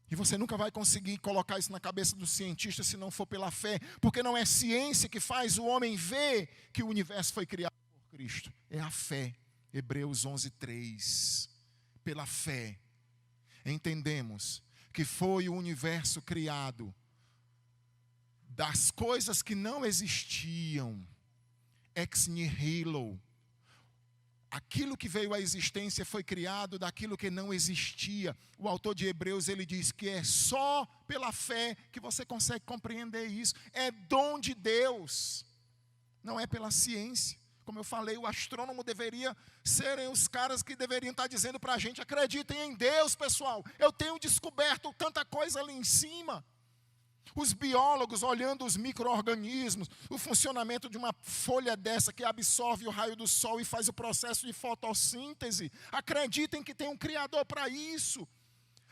E você nunca vai conseguir colocar isso na cabeça do cientista se não for pela fé, porque não é ciência que faz o homem ver que o universo foi criado por Cristo, é a fé. Hebreus 11:3. Pela fé, entendemos que foi o universo criado das coisas que não existiam, ex nihilo. Aquilo que veio à existência foi criado daquilo que não existia. O autor de Hebreus, ele diz que é só pela fé que você consegue compreender isso. É dom de Deus, não é pela ciência. Como eu falei, o astrônomo deveria serem os caras que deveriam estar dizendo para a gente, acreditem em Deus, pessoal. Eu tenho descoberto tanta coisa ali em cima. Os biólogos olhando os micro-organismos, o funcionamento de uma folha dessa que absorve o raio do sol e faz o processo de fotossíntese. Acreditem que tem um Criador para isso.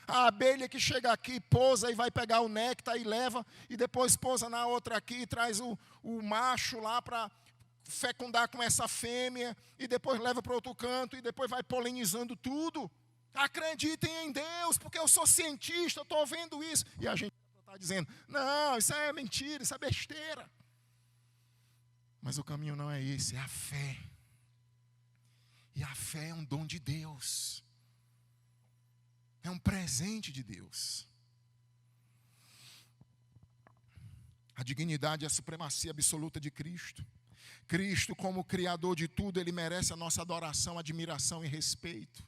A abelha que chega aqui, pousa e vai pegar o néctar e leva, e depois pousa na outra aqui e traz o macho lá para fecundar com essa fêmea, e depois leva para outro canto, e depois vai polinizando tudo. Acreditem em Deus, porque eu sou cientista, eu estou vendo isso. E a gente está dizendo, não, isso é mentira, isso é besteira. Mas o caminho não é esse, é a fé. E a fé é um dom de Deus. É um presente de Deus. A dignidade e a supremacia absoluta de Cristo. Cristo, como Criador de tudo, Ele merece a nossa adoração, admiração e respeito.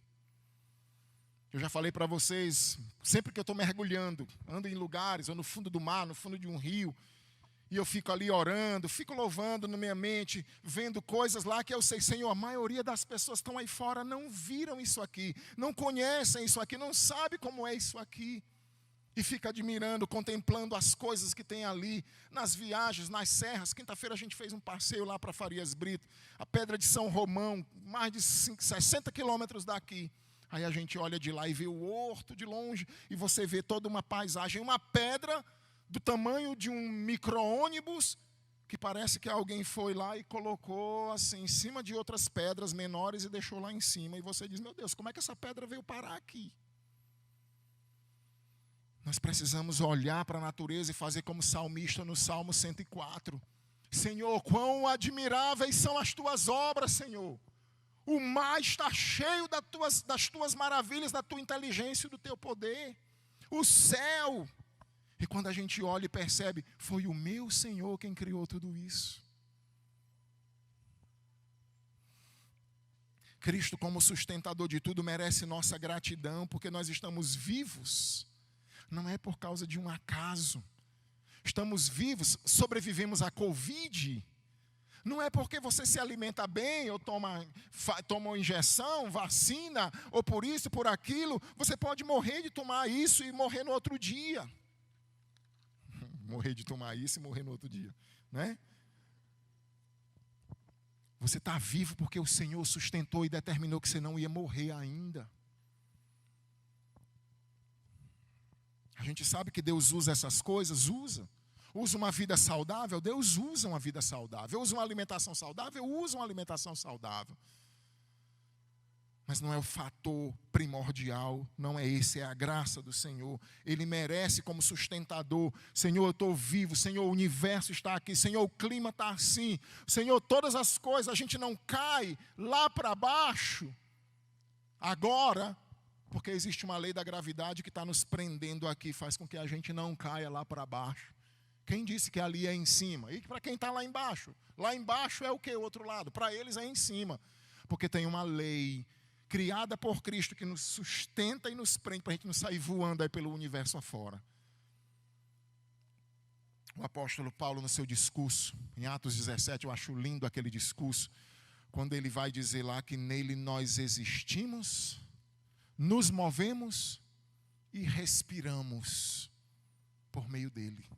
Eu já falei para vocês, sempre que eu estou mergulhando, ando em lugares, ou no fundo do mar, no fundo de um rio, e eu fico ali orando, fico louvando na minha mente, vendo coisas lá que eu sei, Senhor, a maioria das pessoas que estão aí fora não viram isso aqui, não conhecem isso aqui, não sabem como é isso aqui. E fica admirando, contemplando as coisas que tem ali, nas viagens, nas serras. Quinta-feira a gente fez um passeio lá para Farias Brito, a Pedra de São Romão, mais de 60 quilômetros daqui. Aí a gente olha de lá e vê o horto de longe, e você vê toda uma paisagem, uma pedra do tamanho de um micro-ônibus, que parece que alguém foi lá e colocou assim, em cima de outras pedras menores e deixou lá em cima. E você diz, meu Deus, como é que essa pedra veio parar aqui? Nós precisamos olhar para a natureza e fazer como salmista no Salmo 104. Senhor, quão admiráveis são as tuas obras, Senhor. O mar está cheio das tuas maravilhas, da tua inteligência e do teu poder. O céu. E quando a gente olha e percebe, foi o meu Senhor quem criou tudo isso. Cristo, como sustentador de tudo, merece nossa gratidão, porque nós estamos vivos. Não é por causa de um acaso. Estamos vivos, sobrevivemos à Covid. Não é porque você se alimenta bem, ou toma uma injeção, vacina, ou por isso, por aquilo. Você pode morrer de tomar isso e morrer no outro dia. Morrer de tomar isso e morrer no outro dia, né? Você está vivo porque o Senhor sustentou e determinou que você não ia morrer ainda. A gente sabe que Deus usa essas coisas, usa. usa uma vida saudável, Deus usa uma vida saudável. Usa uma alimentação saudável, usa uma alimentação saudável. Mas não é o fator primordial, não é esse, é a graça do Senhor. Ele merece como sustentador. Senhor, eu estou vivo. Senhor, o universo está aqui. Senhor, o clima está assim. Senhor, todas as coisas, a gente não cai lá para baixo. Agora, porque existe uma lei da gravidade que está nos prendendo aqui, faz com que a gente não caia lá para baixo. Quem disse que ali é em cima? E para quem está lá embaixo? Lá embaixo é o que? O outro lado. Para eles é em cima. Porque tem uma lei criada por Cristo que nos sustenta e nos prende para a gente não sair voando aí pelo universo afora. O apóstolo Paulo, no seu discurso, em Atos 17, eu acho lindo aquele discurso, quando ele vai dizer lá que nele nós existimos, nos movemos e respiramos por meio dele.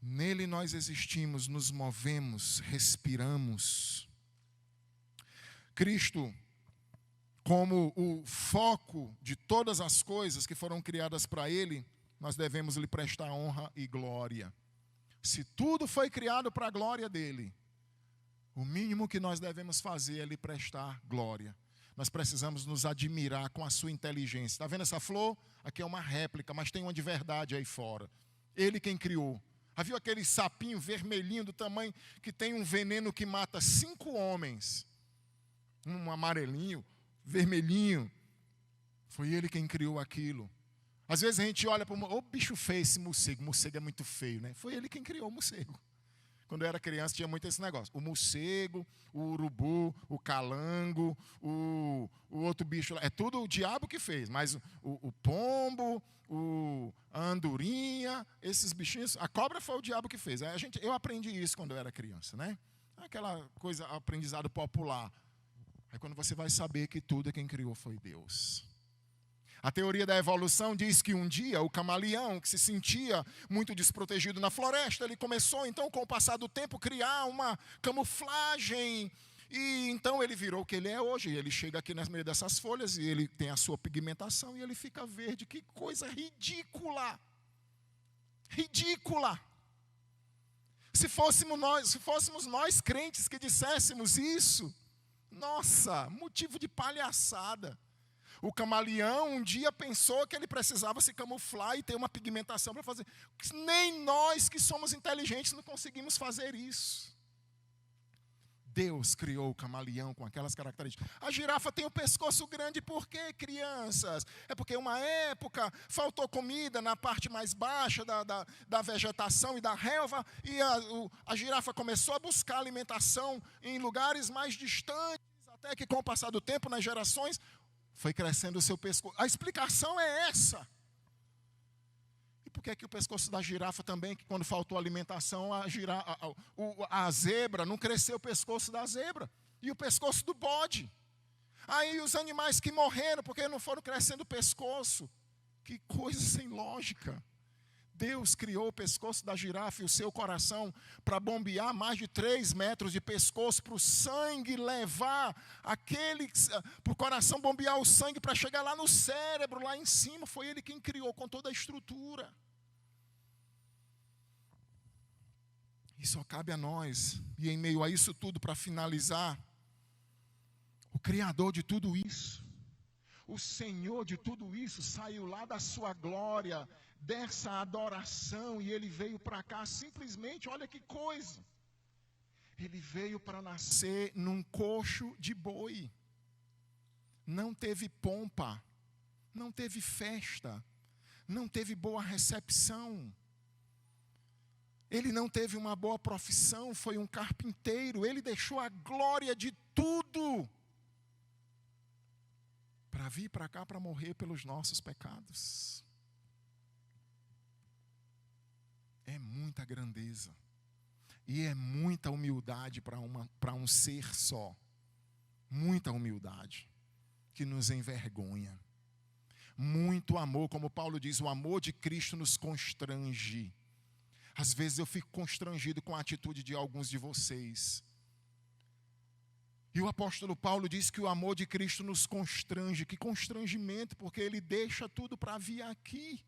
Nele nós existimos, nos movemos, respiramos. Cristo, como o foco de todas as coisas que foram criadas para Ele, nós devemos lhe prestar honra e glória. Se tudo foi criado para a glória dEle, o mínimo que nós devemos fazer é lhe prestar glória. Nós precisamos nos admirar com a sua inteligência. Está vendo essa flor? Aqui é uma réplica, mas tem uma de verdade aí fora. Ele quem criou. Já viu aquele sapinho vermelhinho do tamanho que tem um veneno que mata 5 homens? Um amarelinho, vermelhinho. Foi ele quem criou aquilo. Às vezes a gente olha para o bicho feio esse morcego. O morcego é muito feio, né? Foi ele quem criou o morcego. Quando eu era criança tinha muito esse negócio. O morcego, o urubu, o calango, o outro bicho lá. É tudo o diabo que fez. Mas o pombo, a andorinha, esses bichinhos. A cobra foi o diabo que fez. Eu aprendi isso quando eu era criança, né? Aquela coisa, aprendizado popular. Aí quando você vai saber que tudo quem criou foi Deus. A teoria da evolução diz que um dia o camaleão, que se sentia muito desprotegido na floresta, ele começou então com o passar do tempo a criar uma camuflagem. E então ele virou o que ele é hoje. Ele chega aqui no meio dessas folhas e ele tem a sua pigmentação e ele fica verde. Que coisa ridícula. Ridícula. Se fôssemos nós crentes que disséssemos isso, nossa, motivo de palhaçada. O camaleão um dia pensou que ele precisava se camuflar e ter uma pigmentação para fazer. Nem nós que somos inteligentes não conseguimos fazer isso. Deus criou o camaleão com aquelas características. A girafa tem o pescoço grande, por quê, crianças? É porque uma época faltou comida na parte mais baixa da vegetação e da relva, e a girafa começou a buscar alimentação em lugares mais distantes, até que com o passar do tempo, nas gerações, foi crescendo o seu pescoço. A explicação é essa. E por que é que o pescoço da girafa também, que quando faltou alimentação, a zebra, não cresceu o pescoço da zebra? E o pescoço do bode? Aí os animais que morreram, porque não foram crescendo o pescoço. Que coisa sem lógica. Deus criou o pescoço da girafa e o seu coração para bombear mais de 3 metros de pescoço, para o sangue levar para o coração bombear o sangue para chegar lá no cérebro, lá em cima. Foi ele quem criou com toda a estrutura. E só cabe a nós, e em meio a isso tudo, para finalizar, o Criador de tudo isso, o Senhor de tudo isso, saiu lá da sua glória, dessa adoração, e ele veio para cá simplesmente, olha que coisa, ele veio para nascer num coxo de boi, não teve pompa, não teve festa, não teve boa recepção, ele não teve uma boa profissão, foi um carpinteiro, ele deixou a glória de tudo, para vir para cá para morrer pelos nossos pecados. É muita grandeza. E é muita humildade para um ser só. Muita humildade. Que nos envergonha. Muito amor, como Paulo diz, o amor de Cristo nos constrange. Às vezes eu fico constrangido com a atitude de alguns de vocês. E o apóstolo Paulo diz que o amor de Cristo nos constrange. Que constrangimento, porque ele deixa tudo para vir aqui.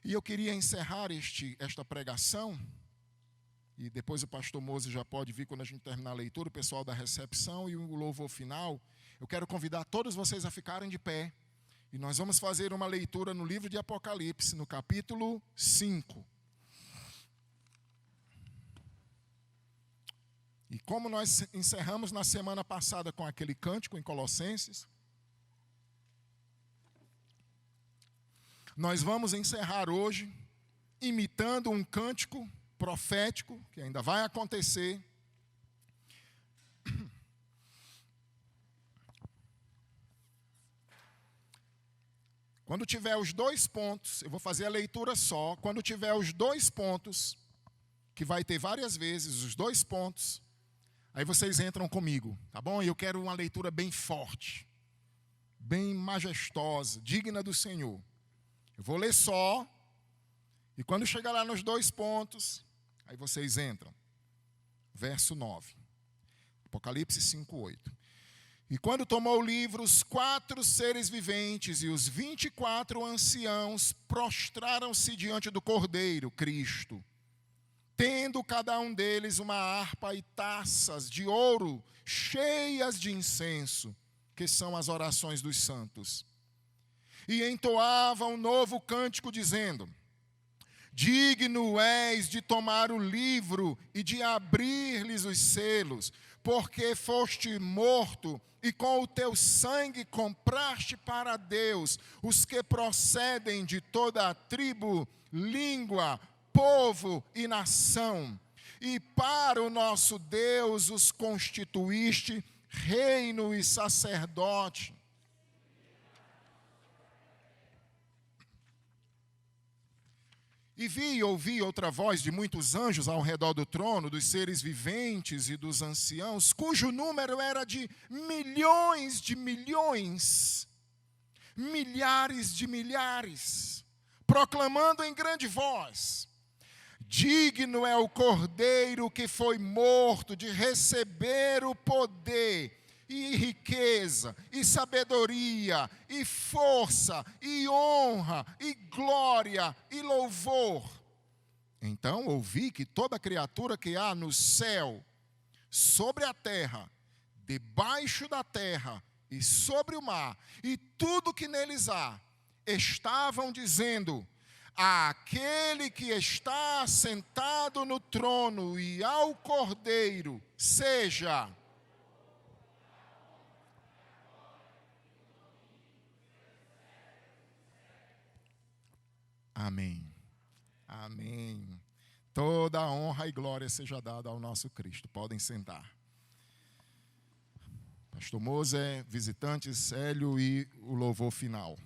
E eu queria encerrar esta pregação, e depois o pastor Mose já pode vir quando a gente terminar a leitura, o pessoal da recepção e o louvor final. Eu quero convidar todos vocês a ficarem de pé, e nós vamos fazer uma leitura no livro de Apocalipse, no capítulo 5. E como nós encerramos na semana passada com aquele cântico em Colossenses, nós vamos encerrar hoje imitando um cântico profético que ainda vai acontecer. Quando tiver os 2 pontos, eu vou fazer a leitura só. Quando tiver os 2 pontos, que vai ter várias vezes os 2 pontos, aí vocês entram comigo, tá bom? E eu quero uma leitura bem forte, bem majestosa, digna do Senhor. Eu vou ler só, e quando chegar lá nos 2 pontos, aí vocês entram. Verso 9. Apocalipse 5:8. E quando tomou o livro, os 4 seres viventes e os 24 anciãos prostraram-se diante do Cordeiro, Cristo, tendo cada um deles uma harpa e taças de ouro cheias de incenso, que são as orações dos santos. E entoavam um novo cântico, dizendo: digno és de tomar o livro e de abrir-lhes os selos, porque foste morto e com o teu sangue compraste para Deus os que procedem de toda a tribo, língua, povo e nação. E para o nosso Deus os constituíste reino e sacerdote. E vi e ouvi outra voz de muitos anjos ao redor do trono, dos seres viventes e dos anciãos, cujo número era de milhões de milhões, milhares de milhares, proclamando em grande voz: digno é o Cordeiro que foi morto de receber o poder, e riqueza, e sabedoria, e força, e honra, e glória, e louvor. Então ouvi que toda criatura que há no céu, sobre a terra, debaixo da terra, e sobre o mar, e tudo que neles há, estavam dizendo: àquele que está sentado no trono e ao Cordeiro, seja amém. Amém. Toda a honra e glória seja dada ao nosso Cristo. Podem sentar. Pastor Mose, visitantes, Hélio e o louvor final.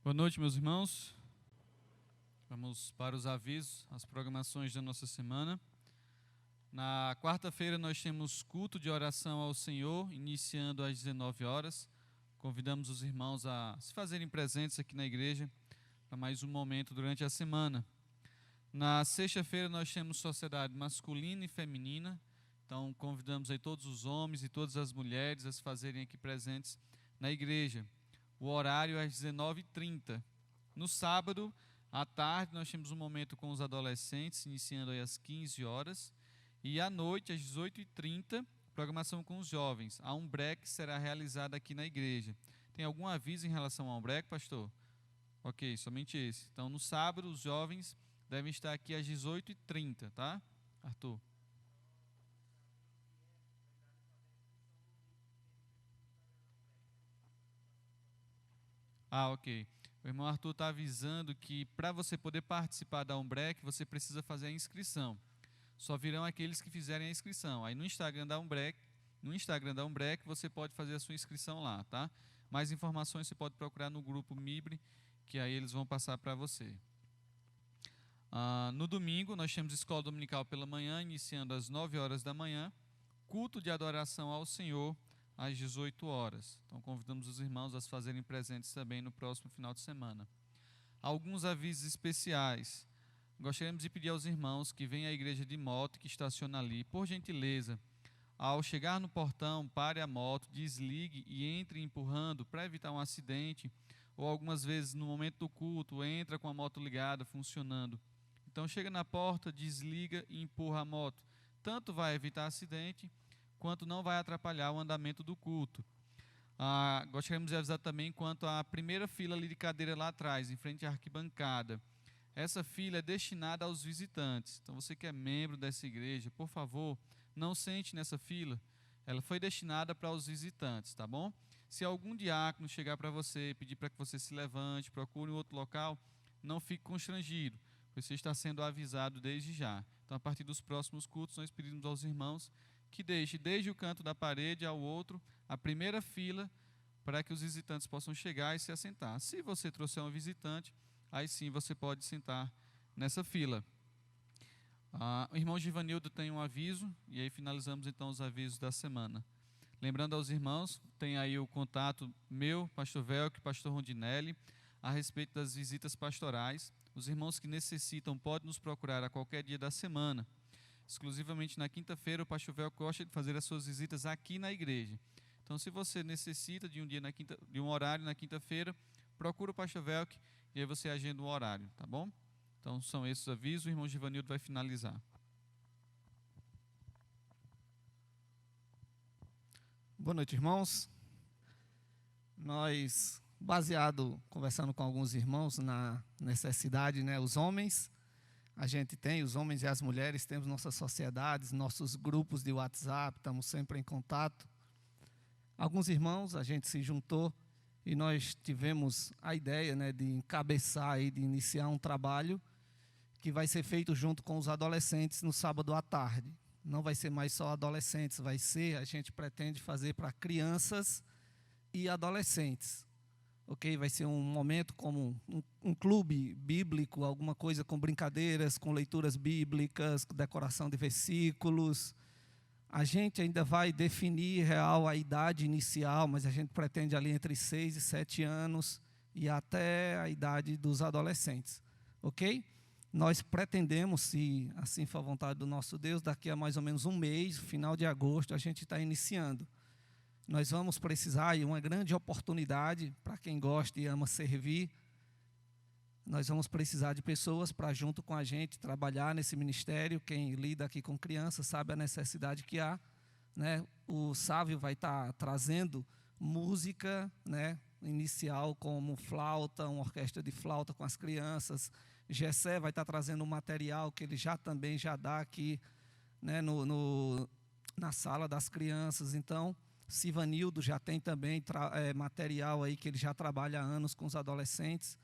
Boa noite, meus irmãos. Vamos para os avisos, as programações da nossa semana. Na quarta-feira nós temos culto de oração ao Senhor, iniciando às 19 horas. Convidamos os irmãos a se fazerem presentes aqui na igreja para mais um momento durante a semana. Na sexta-feira nós temos sociedade masculina e feminina. Então convidamos aí todos os homens e todas as mulheres a se fazerem aqui presentes na igreja. O horário é às 19h30. No sábado, à tarde, nós temos um momento com os adolescentes, iniciando aí às 15 horas. E à noite, às 18h30, programação com os jovens. A Umbrec será realizada aqui na igreja. Tem algum aviso em relação ao Umbrec, pastor? Ok, somente esse. Então, no sábado, os jovens devem estar aqui às 18h30, tá, Arthur? Ok. O irmão Arthur está avisando que para você poder participar da Umbrec, você precisa fazer a inscrição. Só virão aqueles que fizerem a inscrição. Aí no Instagram da Umbrec, você pode fazer a sua inscrição lá, tá? Mais informações você pode procurar no grupo Mibre, que aí eles vão passar para você. No domingo, nós temos escola dominical pela manhã, iniciando às 9 horas da manhã. Culto de adoração ao Senhor, às 18 horas. Então, convidamos os irmãos a se fazerem presentes também no próximo final de semana. alguns avisos especiais. Gostaríamos de pedir aos irmãos que vêm à igreja de moto, que estaciona ali, por gentileza, ao chegar no portão, pare a moto, desligue e entre empurrando para evitar um acidente, ou algumas vezes no momento do culto, entra com a moto ligada, funcionando. Então chega na porta, desliga e empurra a moto. Tanto vai evitar acidente, quanto não vai atrapalhar o andamento do culto. Gostaríamos de avisar também quanto à primeira fila ali de cadeira lá atrás, em frente à arquibancada. Essa fila é destinada aos visitantes. Então, você que é membro dessa igreja, por favor, não sente nessa fila. Ela foi destinada para os visitantes, tá bom? Se algum diácono chegar para você, pedir para que você se levante, procure um outro local, não fique constrangido. Você está sendo avisado desde já. Então, a partir dos próximos cultos, nós pedimos aos irmãos que deixe desde o canto da parede ao outro a primeira fila para que os visitantes possam chegar e se assentar. Se você trouxer um visitante, aí sim você pode sentar nessa fila. O irmão Givanildo tem um aviso, e aí finalizamos então os avisos da semana. Lembrando aos irmãos, tem aí o contato meu, pastor Velk, pastor Rondinelli, a respeito das visitas pastorais. Os irmãos que necessitam podem nos procurar a qualquer dia da semana. Exclusivamente na quinta-feira, o pastor Velk gosta de fazer as suas visitas aqui na igreja. Então, se você necessita de um horário na quinta-feira, procura o pastor Velk e aí você agenda um horário, tá bom? Então, são esses avisos, o irmão Givanildo vai finalizar. Boa noite, irmãos. Nós, conversando com alguns irmãos na necessidade, né, os homens, os homens e as mulheres, temos nossas sociedades, nossos grupos de WhatsApp, estamos sempre em contato. Alguns irmãos, a gente se juntou e nós tivemos a ideia, né, de encabeçar e de iniciar um trabalho que vai ser feito junto com os adolescentes no sábado à tarde. Não vai ser mais só adolescentes, a gente pretende fazer para crianças e adolescentes. Ok? Vai ser um momento como um clube bíblico, alguma coisa com brincadeiras, com leituras bíblicas, com decoração de versículos. A gente ainda vai definir real a idade inicial, mas a gente pretende ali entre 6 e 7 anos e até a idade dos adolescentes. Ok? Nós pretendemos, se assim for a vontade do nosso Deus, daqui a mais ou menos um mês, final de agosto, a gente está iniciando. Nós vamos precisar, e uma grande oportunidade para quem gosta e ama servir, nós vamos precisar de pessoas para, junto com a gente, trabalhar nesse ministério. Quem lida aqui com crianças sabe a necessidade que há, né? O Sávio vai estar trazendo música, né, inicial, como flauta, uma orquestra de flauta com as crianças. Gessé vai estar trazendo um material que ele já dá aqui, né, na sala das crianças. Então, Sivanildo já tem também material aí que ele já trabalha há anos com os adolescentes.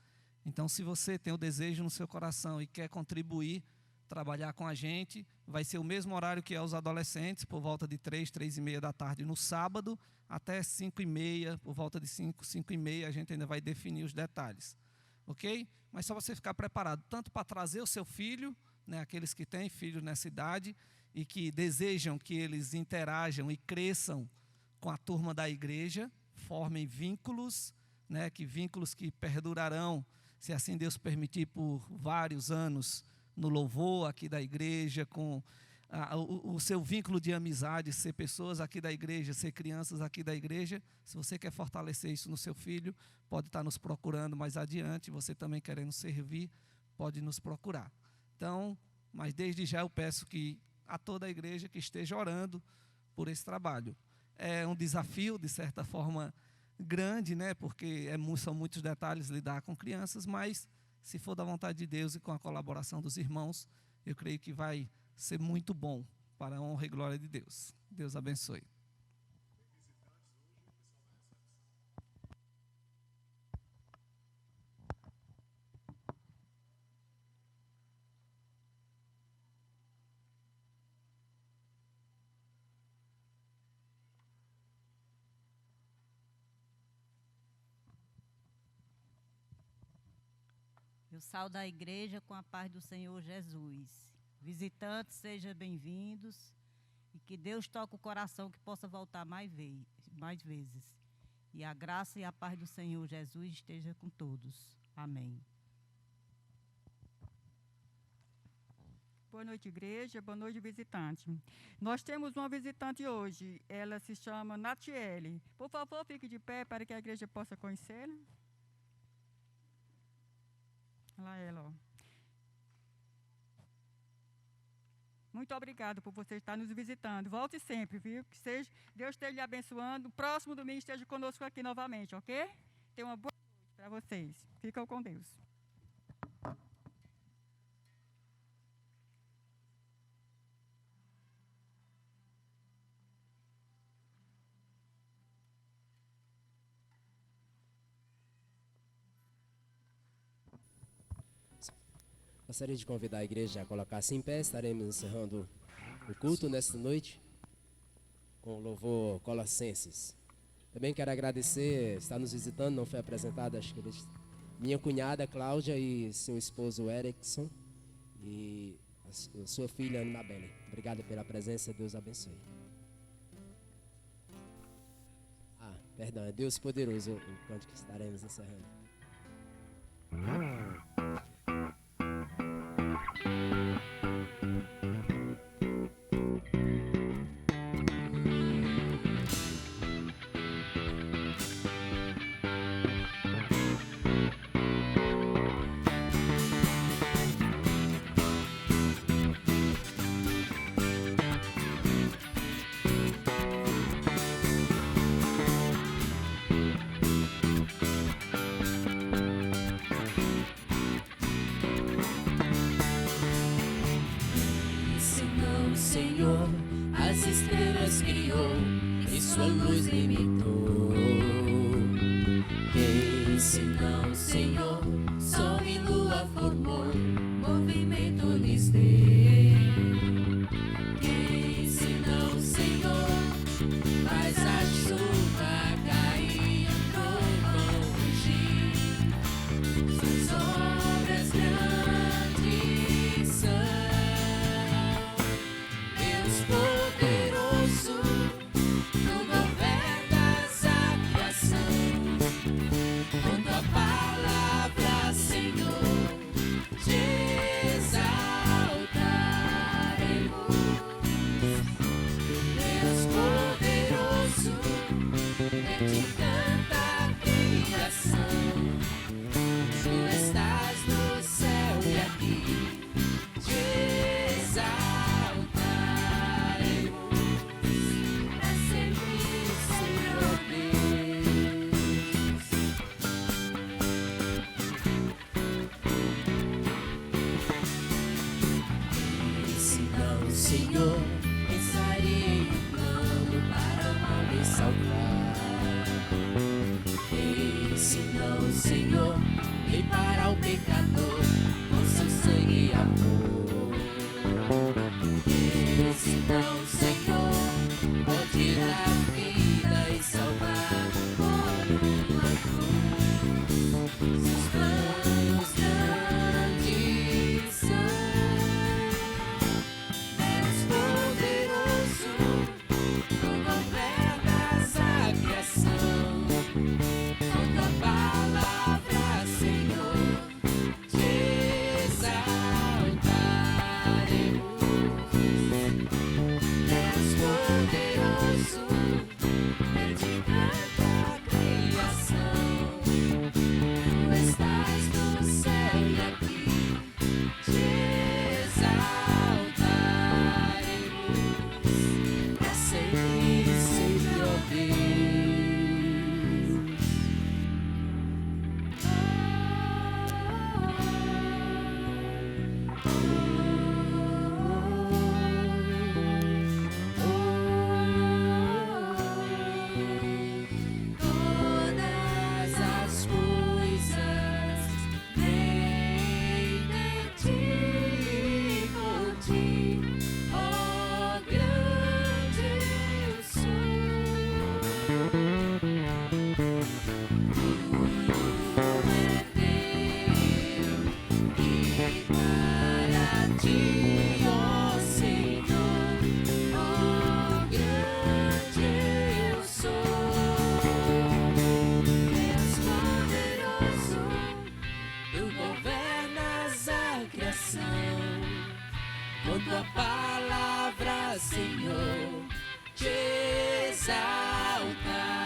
Então, se você tem o desejo no seu coração e quer contribuir, trabalhar com a gente, vai ser o mesmo horário que é os adolescentes, por volta de 3h30 da tarde no sábado, até 5h30, por volta de 5h30, a gente ainda vai definir os detalhes. Ok? Mas só você ficar preparado, tanto para trazer o seu filho, né, aqueles que têm filhos nessa idade e que desejam que eles interajam e cresçam com a turma da igreja, formem vínculos, né, vínculos que perdurarão, se assim Deus permitir, por vários anos no louvor aqui da igreja, com o seu vínculo de amizade, ser pessoas aqui da igreja, ser crianças aqui da igreja. Se você quer fortalecer isso no seu filho, pode estar nos procurando mais adiante. Você também querendo servir, pode nos procurar. Então, mas desde já eu peço que a toda a igreja que esteja orando por esse trabalho. É um desafio, de certa forma, grande, né? Porque são muitos detalhes lidar com crianças, mas se for da vontade de Deus e com a colaboração dos irmãos, eu creio que vai ser muito bom para a honra e glória de Deus. Deus abençoe. Eu saúdo a igreja com a paz do Senhor Jesus. Visitantes, sejam bem-vindos e que Deus toque o coração que possa voltar mais vezes. E a graça e a paz do Senhor Jesus esteja com todos. Amém. Boa noite, igreja. Boa noite, visitante. Nós temos uma visitante hoje. Ela se chama Natiele. Por favor, fique de pé para que a igreja possa conhecê-la. Olha lá ela, ó. Muito obrigada por você estar nos visitando. Volte sempre, viu? Que seja, Deus esteja lhe abençoando. Próximo domingo esteja conosco aqui novamente, ok? Tenha uma boa noite para vocês. Ficam com Deus. Gostaria de convidar a igreja a colocar-se em pé. Estaremos encerrando o culto nesta noite com o louvor Colossenses. Também quero agradecer, está nos visitando, não foi apresentado, acho que minha cunhada Cláudia e seu esposo Erickson e a sua filha Annabelle. Obrigado pela presença, Deus abençoe. Perdão, é Deus poderoso o canto que estaremos encerrando. Senhor, as estrelas criou e sua luz limitou. Quem senão, Senhor, sol e lua formou, movimento lhes deu. Quem senão, Senhor, faz a chuva cair, o trovão rugir, suas obras grandes são. Poderoso, tu governas a criação, com tua palavra, Senhor, te exaltaremos. Deus poderoso, é de tanta criação, tu estás no céu e aqui te exaltaremos. Senhor, pensaria em um plano para o mal me salvar. Esse não, Senhor, e para o pecador com seu sangue e amor. Esse não, Senhor, pode dar vida e salvar por uma cruz. Seus planos grandes são. Com tua palavra, Senhor, te por tua palavra, Senhor, te exaltar.